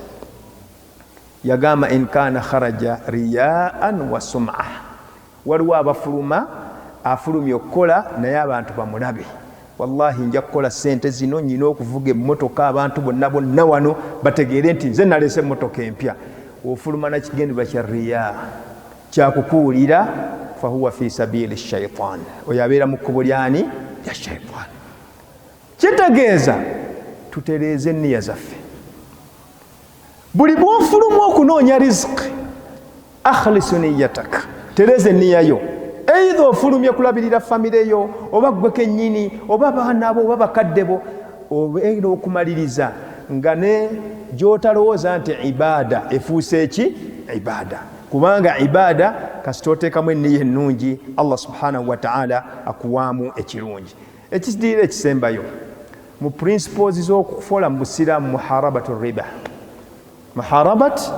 Yagamba in kaana kharaja riyaan wa sum'a, waliwo abafuluma, afulumye okukola naye abantu bamulabe. Wallahi nja kukola ssente zino, nyina okuvuga emmotoka, abantu bonna bonna wano bategeere nti nze naleese emmotoka empya. Ofuluma na kigendebwa kya riya, kyakukuwulira, fahuwa fi sabili shaitan, oyo abeera mu kkubo lyani? Ya shaitan. Kitegeeza tutereeze enniya zaffe. Buli bw'ofuluma okunoonya riziki, akhlisu niyatak, tereeza enniya yo. Either ofulumye kulabirira famire yo, oba gwe kennyini, oba baana bo, oba bakadde bo, obeera okumaliriza nga ne gy'otalowooza nti ibaada efuuse eki? Ibaada. Kubanga ibaada kasita oteekamu enniya ennungi, Allah subhanahu wa ta'ala akuwaamu ekirungi. Ekisidira ekisembayo mu principles z'okufola mu busiraamu muharabatu riba. Muharabat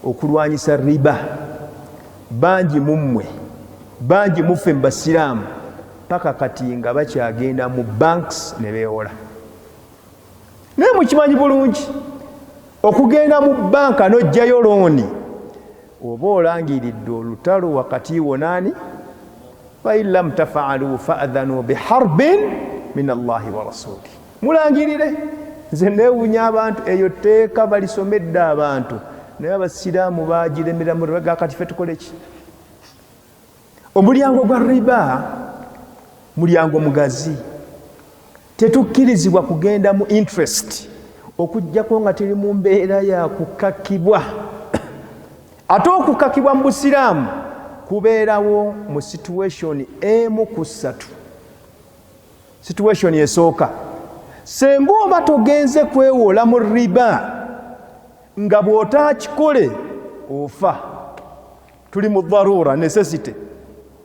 okulwanyisa riba. Bangi mummwe bangi muffe mu basiraamu paka kati nga bakyagenda mu banks ne beewola. Naye mukimanyi bulungi okugenda mu banka n'ojjayo looni oba olangiridde olutalo wakati wo naani fain lam tafaalu faadhanu biharbin min Allahi wa rasuli. Mulangirire. Nze neewuunya abantu eyo tteeka balisomedde abantu naye abasiraamu bagiremera mu riba. Kati ffe tukole ki? Omulyango gwa riba mulyango mugazi. Tetukkirizibwa kugenda mu interest okujjako nga teri mu mbeera ya kukakibwa. Ate okukakibwa mu busiraamu kubeerawo mu situation emu ku ssatu. Situation esooka, senga oba togenze kwewola mu riba nga bw'otaakikole ofa. Tuli mu dharura, necessity.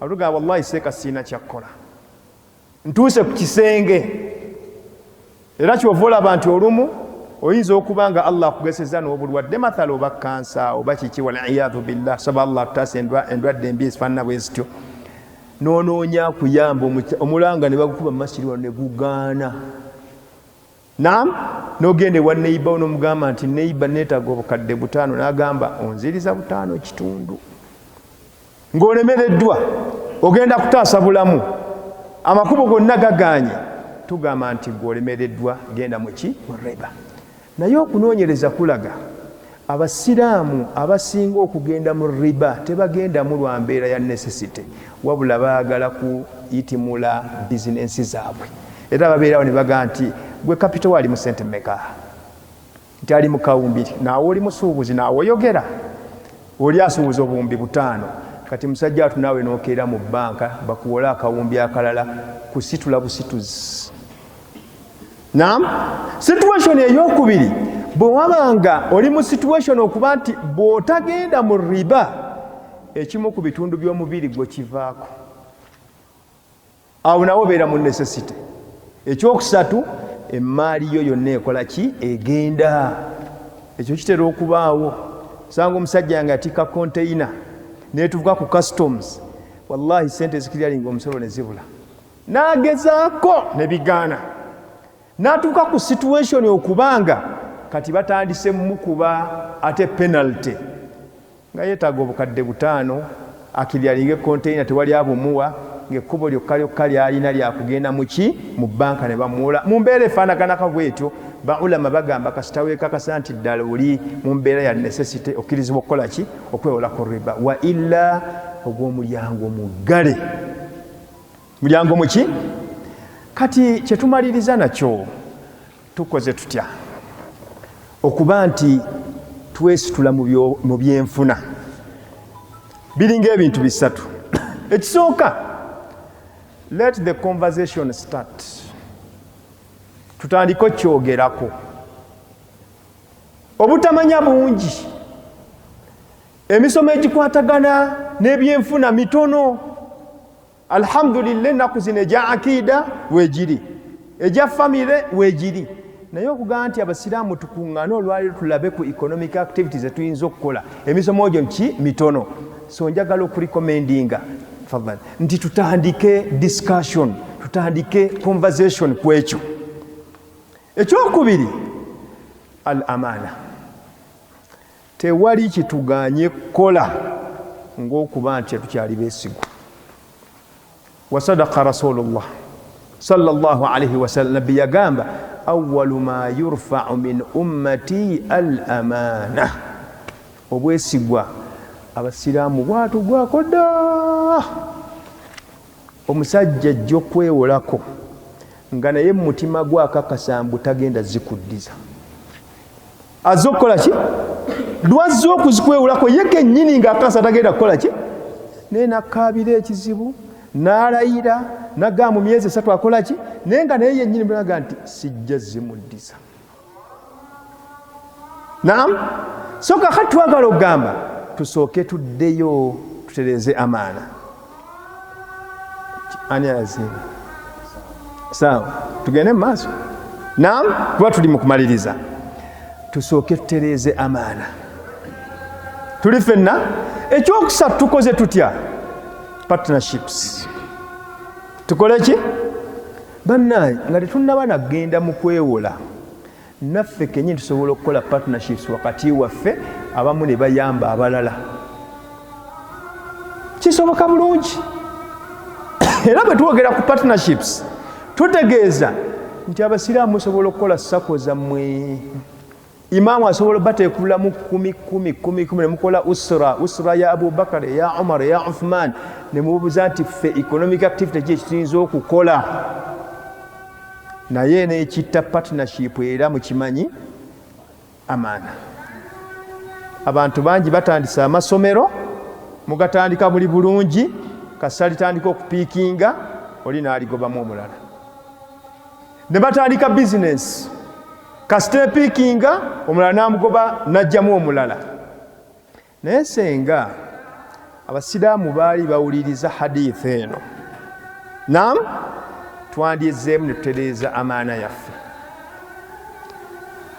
Aluga wallahi seeka siina kyakkola, ntuuse ku kisenge. Era kyova olaba nti olumu oyinza okuba nga Allah akugeseza n'obulwadde mathala oba kansa oba kiki waliyadhu billah, saba Allah tutaasa endwadde embi ezifaanana bwe zityo, noonoonya kuyamba omulanga ne bagukuba mu masiri wano ne gugaana. Naam, n'ogenda ewa neiba n'omugamba nti neiba neetaaga obukadde 5, n'agamba onziriza 5 kitundu. Ng'olemereddwa ogenda kutaasa bulamu, amakubo gonna gagaanye, tugamba nti gw'olemereddwa genda mu ki? Mu riba. Naye okunoonyereza kulaga abasiraamu abasinga okugenda mu riba tebagendamu lwa mbeera ya necessity, wabula baagala kuyitimula bizinensi zaabwe. Era babeerawo ne bagamba nti gwe kapito ali mu sente mmeka? Nti ali mu kawumbiri. Naawe oli musuubuzi, naawe oyogera. Oli asuubuza obuwumbi 5. Kati musajja watu naawe n'okeera mu banka bakuwola akawumbi akalala kusitula busituzi. Naam, situation ey'okubiri bwe wabanga oli mu situation okuba nti bw'otagenda mu riba ekimu ku bitundu by'omubiri gwe kivaako, awo nawe obeera mu necessity. Ekyokusatu, emmaali yo yonna ekola ki? Egenda. Ekyo kitera okubaawo. Sanga omusajja yange atikka container neetuuka ku customs, wallahi sente zikiryalinga omusolo ne zibula, n'agezaako ne bigaana. N'atuuka ku situation okubanga kati batandise mukuba ate penalty nga yeetaaga obukadde 5 akiryalinga container tewali abumuwa, ng'ekkubo lyokka lyalina lyakugenda mu ki? Mu banka ne bamuwola. Mu mbeera efaanaganako bwetyo baulama bagamba kasita weekakasa nti ddala oli mu mbeera ya necessity okkirizibwa okukola ki? Okwewola ku riba. Wa illa ogw'omulyango muggale. Mulyango muki? Kati kyetumaliriza nakyo tukoze tutya okuba nti twesitula mu byenfuna? Biringa ebintu 3. Ekisooka, let the conversation start. Tutandika okyogerako. Obutamanya bungi, emisomo egikwatagana n'ebyenfuna mitono. Alhamdulillah, ennaku zino egya akida weegiri, egya famire weegiri. Naye okugamba nti abasiraamu tukuŋŋaane olwaliro tulabe ku economic activities etuyinza okukola, emisomo egyo ki? Mitono. So njagala okurecommendinga nti tutandike discussion, tutandike conversation ku ekyo. Ekyokubiri, al amana. Tewali kituganye kukola ng'okuba nti tukyali beesigwa. Wasadaqa Rasulullah sallallahu alayhi wa sallam, nabbi yagamba awwalu ma yurfa'u min ummati al amana. Obwesigwa abasiraamu bwatugwako dda. Omusajja ajja okwewolako nga naye mu mutima gwe akakasa mbu tagenda zikuddiza. Azza okukola ki? Lwazza okuzikwewolako ye kennyini ng'akakasa tagenda kukola ki? Naye nakkaabira ekizibu, n'alayira, n'agamba mu myezi 3 akola ki? Naye nga naye yennyini bulaga nti sijja zimuddiza. Naam, so kakati twagala okugamba tusooke tuddeyo tutereze amaana. Ani azimba? sawa tugende maaso naam kuba tuli mu kumaliriza tusooke tutereeze amaana tuli ffenna ekyokusatu tukoze tutya partnerships tukole ki bannaye nga tetunnaba nagenda mu kwewola naffe kenyini tusobola okukola partnerships wakati waffe abamu ne bayamba abalala kisoboka bulungi era bwe twogera ku partnerships tutegeeza nti abasiraamu musobola okukola sako zammwe imaamu asobola bateekulamu 10 ne mukola usra ya abubakar ya umar ya uthman ne mubuuza nti ffe economic activity ki ekituyinza okukola naye nekitta partnership era mukimanyi amaana abantu bangi batandisa amasomero mugatandika buli bulungi kasali tandika okupiikinga oli naaligobamu omulala ne batandika business kasite piikinga omulala namugoba najjamu omulala naye senga abasiraamu baali bawuliriza hadith eno naam twandyezeemu ne tutereeza amaana yaffe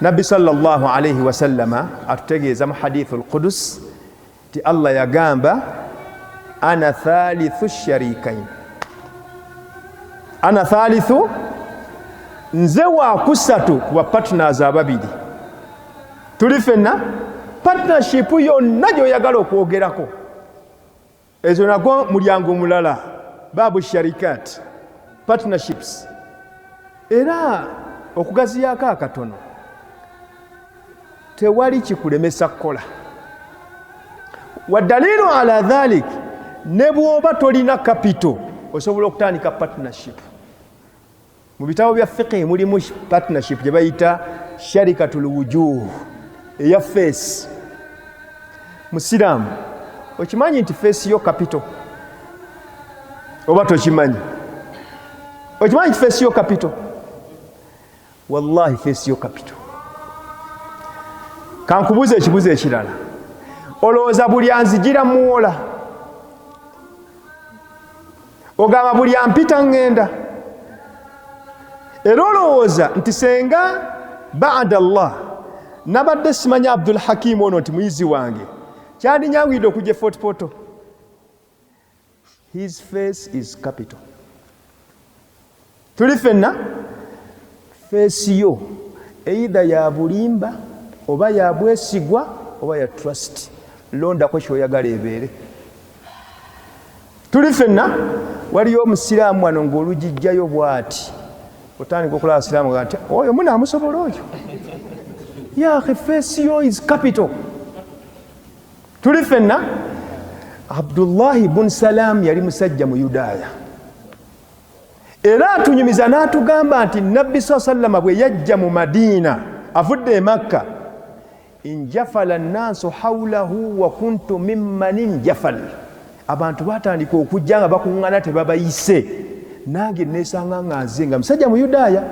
nabbi sallallahu alayhi wasallama atutegeeza mu hadithu alqudus ti allah yagamba ana thalithu sharikain ana thalithu nze wakusatu kuba partners ababiri tuli ffenna partnership yonna gyoyagala okwogerako ezo nago mulyango mulala babu sharikat partnerships era okugaziyako akatono tewali kikulemesa kukola wadalilu ala dhalik ne bwoba tolina capital osobola okutandika partnership mu bitabo bya fiqh mulimu partnership gye bayita sharikatul wujuh eya face musiraamu okimanyi nti face yo capital oba tokimanyi okimanyi nti face yo capital wallahi face yo capital kankubuuza ekibuuzo ekirala olowooza buli anzigira muwola ogamba buli ampita ngenda era olowooza nti senga baada allah nabadde simanyi Abdul-Hakim ono nti muyizi wange kyandinyangwidde okujja Fort Portal his face is capital tuli ffenna face yo either ya bulimba oba ya bwesigwa oba ya trust londako kyoyagala ebeere tuli ffenna waliyo omusiraamu wano ng'olugijjayo bw'ati otandika okulaba abasiraamu ati oyo munaamusobola oyo yaakhe face yo is capital tuli ffenna Abdullahi bun Salam yali musajja mu Yudaaya era atunyumiza n'atugamba nti nabbi sallama bwe yajja mu Madiina avudde e Makka injafala nnaasu hawlahu wa kuntu mimman injafal abantu batandika okujja nga bakuŋŋana tebabayise nange nesanga nga nze nga musajja mu Yudaaya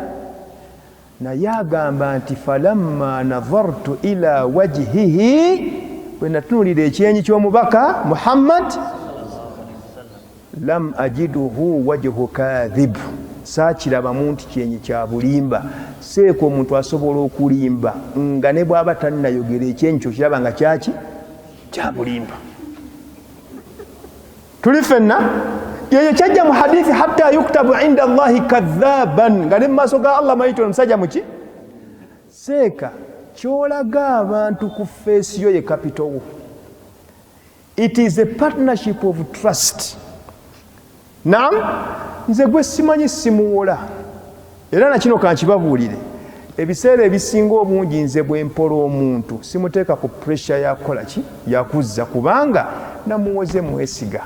naye agamba nti falamma nadhartu ila wajhihi bwe natunuulira ekyenyi ky'omubaka Muhammad lam ajiduhu wajhu kadhib saakirabamu nti kyenyi kya bulimba seeko omuntu asobola okulimba nga ne bw'aba tannayogera ekyenyi kyo kiraba nga kyaki kya bulimba tuli ffenna yeyo kyajja mu hadithi hatta yuktabu inda Allahi kadhaban nga ne mu maaso ga Allah mayitwa omusajja muki seeka kyolaga abantu ku feesi yo ye capital wo it is a partnership of trust naam nze gwe simanyi simuwola era nakino kankibabuulire ebiseera ebisinga obungi nze bwe mpola omuntu simuteeka ku pressure yakola ki yakuzza kubanga namuwoze mwesiga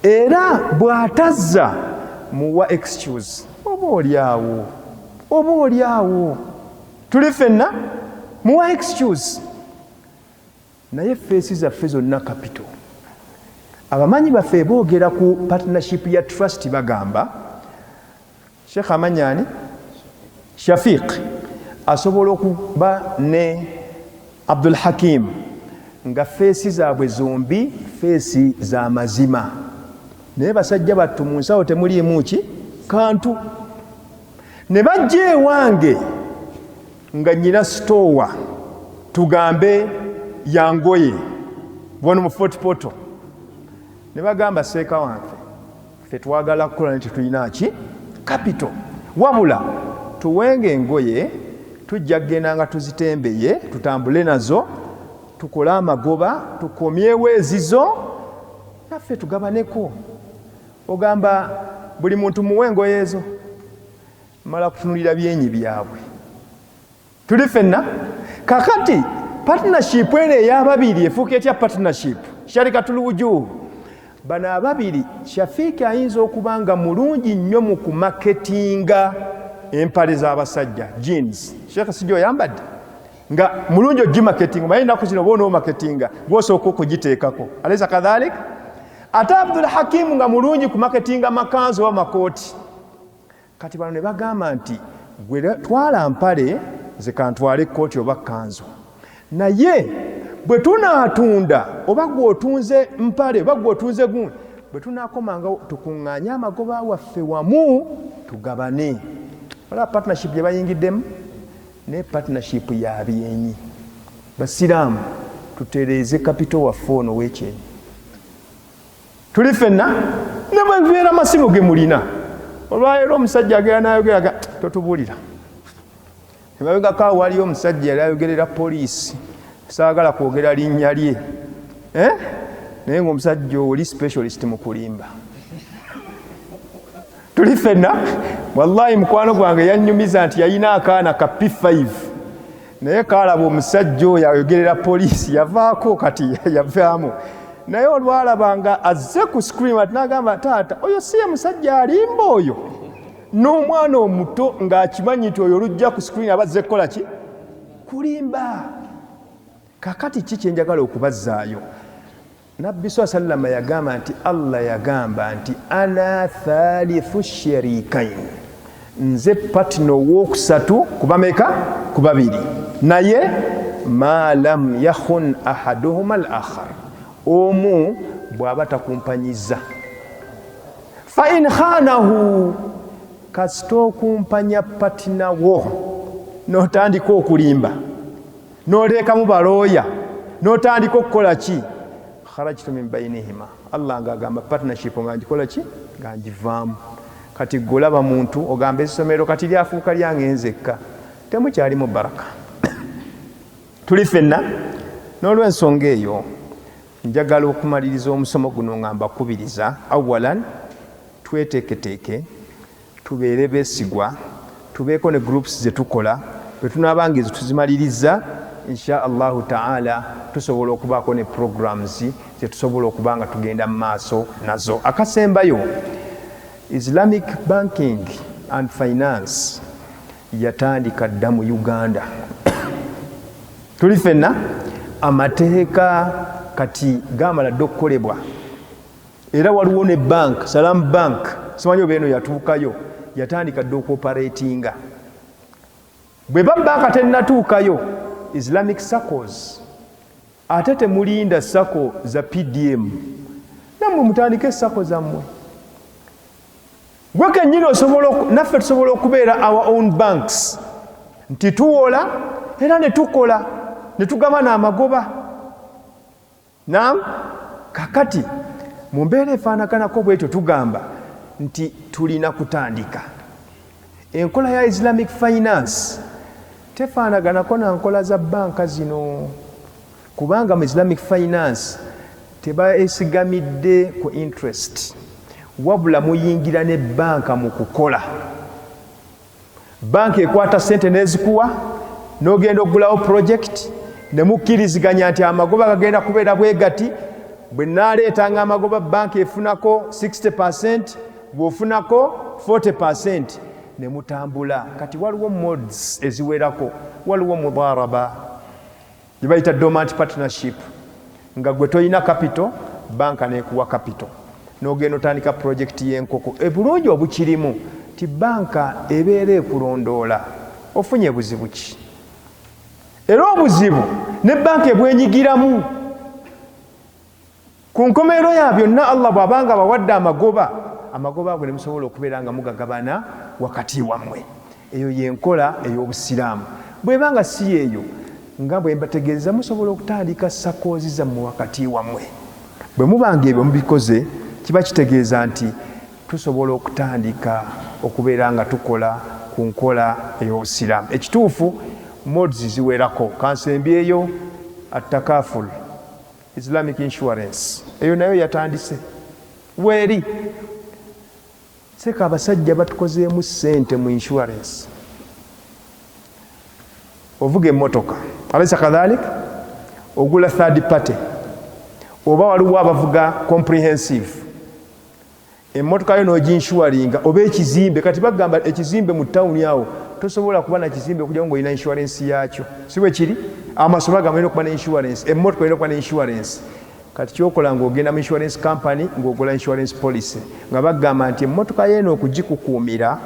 era bw'atazza muwa excuse oba oliawo tuli ffenna muwa excuse naye feesi zaffe zonna capital abamanyi baffe boogera ku partnership ya trust bagamba Sheikh Amanyani Shafiq asobola okuba ne Abdul-Hakim nga feesi zaabwe zombi feesi za mazima naye basajja battu mu nsawo temuliimu ki kantu ne bajja ewange nga nnyina sitoowa tugambe yangoye wano mu Fort Portal ne bagamba seeka wange ffe twagala kukola nti tulina ki capital wabula tuwenga engoye tujja kgenda nga tuzitembeye tutambule nazo tukole amagoba tukomyewo ezizo naffe tugabaneko. Ogamba buli muntu muwe engoye ezo mala kutunulira byenyi byabwe tuli ffenna. Kakati partnership eno ey'ababiri efuuka etya partnership sharikatul wujuh. Bano ababiri Shafiiki ayinza okuba nga mulungi nnyo mu kumaketinga empale z'abasajja jeans. Sheikh sijja oyambadde nga mulungi ogimaketinga maye ennaku zino boona omaketinga gwosooka okugiteekako alaysa kadhalik. Ate Abdul-Hakim nga mulungi kumaketinga makanzu oba makooti. Kati bano ne bagamba nti gwe twala mpale ze kantwale ekkooti oba kanzu, naye bwe tunaatunda oba gw'otunze mpale oba gw'otunze gundi bwe tunaakomanga tukuŋŋaanye amagoba waffe wamu tugabane. Wala partnership gye bayingiddemu ne partnership ya byenyi. Basiraamu tutereeze kapito waffe ono w'ekyenyi. Tuli ffenna ne bwe bibeera masimu ge mulina. Olwaleero omusajja agenda n'ayogera totubuulira. Emabegako awo waliyo omusajja yali ayogerera poliisi, saagala kwogera linnya lye, naye ng'omusajja oli specialist mu kulimba. Tuli ffenna wallahi mukwano gwange yannyumiza nti yalina akaana ka P5 naye kaalaba omusajja oyo ayogerera poliisi yavaako kati yavaamu. Naye olwalabanga azze ku screen ati n'agamba taata oyo si ye musajja alimba oyo. N'omwana omuto ng'akimanyi nti oyo olujja ku screen abazze kukola ki? Kulimba. Kakati ki kye njagala okubazzaayo? Nabbi sallama yagamba nti Allah yagamba nti ana thalithu sharikain, nze partner w'okusatu kubameka ku babiri, naye ma lam yakhun ahaduhuma al-akhar, omu bw'aba takumpanyiza. Fa in khanahu, kasita okumpanya patina wo n'otandika okulimba n'oteekamu balooya n'otandika okukola ki, kharajtu min bainihima, Allah ng'agamba partnership nga ngikola ki, nga ngivaamu. Kati golaba muntu ogamba essomero kati lyafuuka lyange nzekka, temukyalimu baraka. Tuli ffenna. N'olw'ensonga eyo njagala okumaliriza omusomo guno nga mbakubiriza, awalan tweteeketeeke tubeere beesigwa, tubeeko ne groups ze tukola, bwe tunaabanga ezo tuzimaliriza insha Allahu taala tusobola okubaako ne programs ze tusobola okuba nga tugenda mu maaso nazo. Akasembayo, Islamic banking and finance yatandika dda mu Uganda. Tuli ffenna, amateeka kati gamala dda okukolebwa, era waliwo ne bank, Salam Bank, simanyi oba eno yatuukayo, yatandika dda okuoperatinga. Bwe ba banka tennatuukayo, Islamic SACCOs, ate temulinda SACCO za PDM, nammwe mutandike SACCO zammwe. Gwe kennyini naffe tusobola okubeera our own banks, nti tuwola era ne tukola ne tugabana amagoba. Naam, kakati mu mbeera efaanaganako bwetyo tugamba nti tulina kutandika. Enkola ya Islamic finance tefaanaganako na nkola za banka zino, kubanga mu Islamic finance tebaesigamidde ku interest, wabula muyingira ne banka mu kukola. Banka ekwata ssente n'ezikuwa, n'ogenda okugulawo project, ne mukkiriziganya nti amagoba gagenda kubeera bwe gati, bwe nnaaleetanga amagoba banka efunako 60%, bw'ofunako 40%, ne mutambula. Kati waliwo modes eziwerako, waliwo mudaraba gye bayita dormant partnership, nga gwe toyina capital, banka neekuwa capital, n'ogenda otandika project y'enkoko. Ebulungi obukirimu ti banka ebeera ekulondoola ofunye buzibu ki, era obuzibu ne banka ebwenyigiramu. Ku nkomerero ya byonna Allah bw'abanga bawadde amagoba ago ne musobola okubeera nga mugagabana wakati wammwe. eyo yenkola ey'Obusiraamu. Bwebanga si eyo nga bwe mbategeeza musobola okutandika sakoozi zammwe wakati wammwe. Bwe mubanga ebyo mubikoze kiba kitegeeza nti tusobola okutandika okubeera nga tukola ku nkola ey'Obusiraamu. Ekituufu mods ziwerako, kansembyeyo attakaful Islamic insurance eyo nayo yatandise weeri seka abasajja batukozeemu ssente mu insurance. Ovuga emmotoka alaysa kadhalik, ogula third party oba waliwo abavuga comprehensive, emmotoka yo n'oginshuwaringa oba ekizimbe. Kati bagamba ekizimbe mu tawuni awo tosobola kuba na kizimbe okujja ngo olina insurance yakyo, si bwe kiri? Amasomero agamba olina okuba ne insurance, emmotoka olina okuba ne insurance. Kati kyokola ng'ogenda mu insurance company ng'ogola insurance policy nga bagamba nti emmotoka yeeno okugikukuumira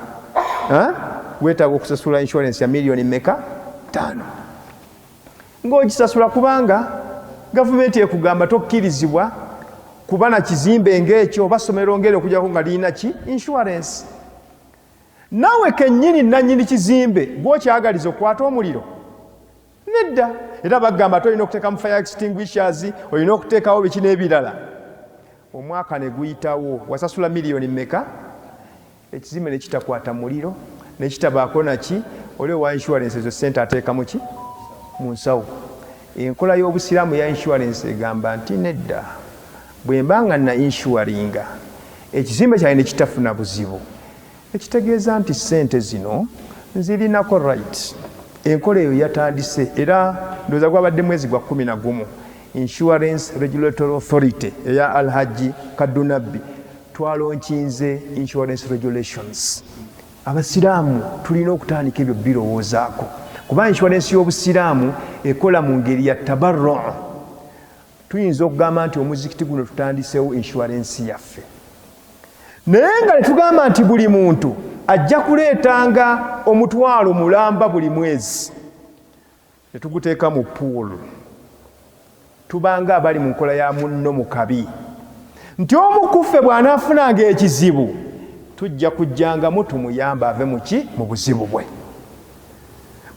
weetaaga okusasula insurance ya miliyoni mmeka? 5. Ng'ogisasula kubanga gavumenti ekugamba tokkirizibwa kuba na kizimbe ng'ekyo oba ssomero ng'eryo okujjako nga lirina ki? Insurance. Naawe kennyini nannyini kizimbe gw'okyagaliza okukwata omuliro? Nedda. Era bagamba tolina okuteeka mu fire extinguishers, olina okuteekawo biki n'ebirala. Omwaka ne guyitawo wasasula miliyoni mmeka? Ekizimbe ne kitakwata muliro ne kitabaako naki? Oli owa insurance ezo ssente ateekamu ki? Mu nsawo. Enkola y'Obusiraamu ya insurance egamba nti nedda, bwe mbanga na inshuwaringa ekizimbe kyange ne kitafuna buzibu, ekitegeeza nti ssente zino nzirinako right. Enkola eyo yatandise era ndowooza gwabadde mwezi gwa 11 Insurance Regulatory Authority eya Al-Hajji Kadunabbi twalonkinze insurance regulations. Abasiraamu tulina okutandika ebyo birowoozaako kuba insurance y'Obusiraamu ekola mu ngeri ya tabarru. Tuyinza okugamba nti omuzikiti guno tutandiseewo insurance yaffe, naye nga ne tugamba nti buli muntu ajja kuleetanga omutwalo mulamba buli mwezi ne tuguteeka mu pool. Tubanga abali mu nkola ya munno mu kabi nti omukuffe bw'anaafunanga ekizibu tujja kujjangamu tumuyamba ave muki? Mu buzibu bwe.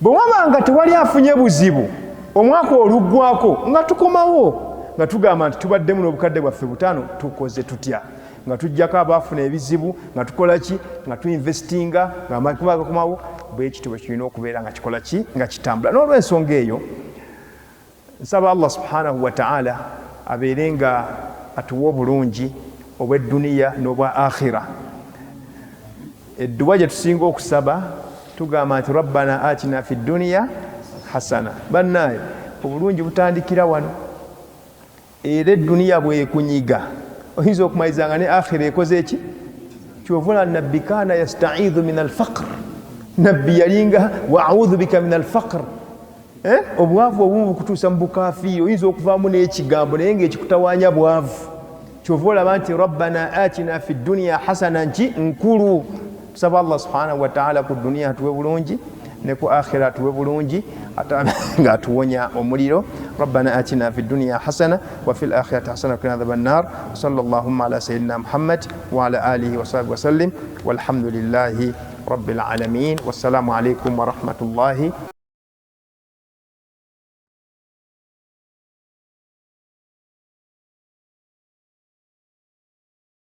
Bwe wabanga tewali afunye buzibu omwaka oluggwako nga tukomawo nga tugamba nti tubaddemu n'obukadde bwaffe 5 tukoze tutya, nga tujjako abaafuna ebizibu nga tukola ki? Nga tuinvestinga nga amakuba gakomawo. Bwe kityo bwe kirina okubeera nga kikola ki? Nga kitambula. N'olw'ensonga eyo nsaba Allah subhanahu wa ta'ala abeere nga atuwa obulungi obw'edduniya n'obwa akhira. Edduwa gye tusinga okusaba tugamba nti rabbana atina fi dduniya hasana. Bannaaye obulungi butandikira wano, era edduniya bwekunyiga oyinza okumaliriza ne akhira ekoze eki? Kyovula nabbi kaana yastaidhu min alfaqr. Nabbi yalinga wa audhu bika min alfaqr. Obwavu obumu bukutuusa mu bukaafiiri, oyinza okuvaamu n'ekigambo naye ng'ekikutawaanya bwavu. Kyova olaba nti rabbana atina fi dduniya hasana nki nkulu. Tusaba Allah subhanahu wa ta'ala ku dduniya atuwe bulungi ne ku akhira atuwe bulungi nga atuwonya omuliro. ربنا آتنا في الدنيا حسنة وفي الآخرة حسنة وقنا عذاب النار. وصلى اللهم على سيدنا محمد وعلى آله وصحبه وسلم والحمد لله رب العالمين والسلام عليكم ورحمة الله.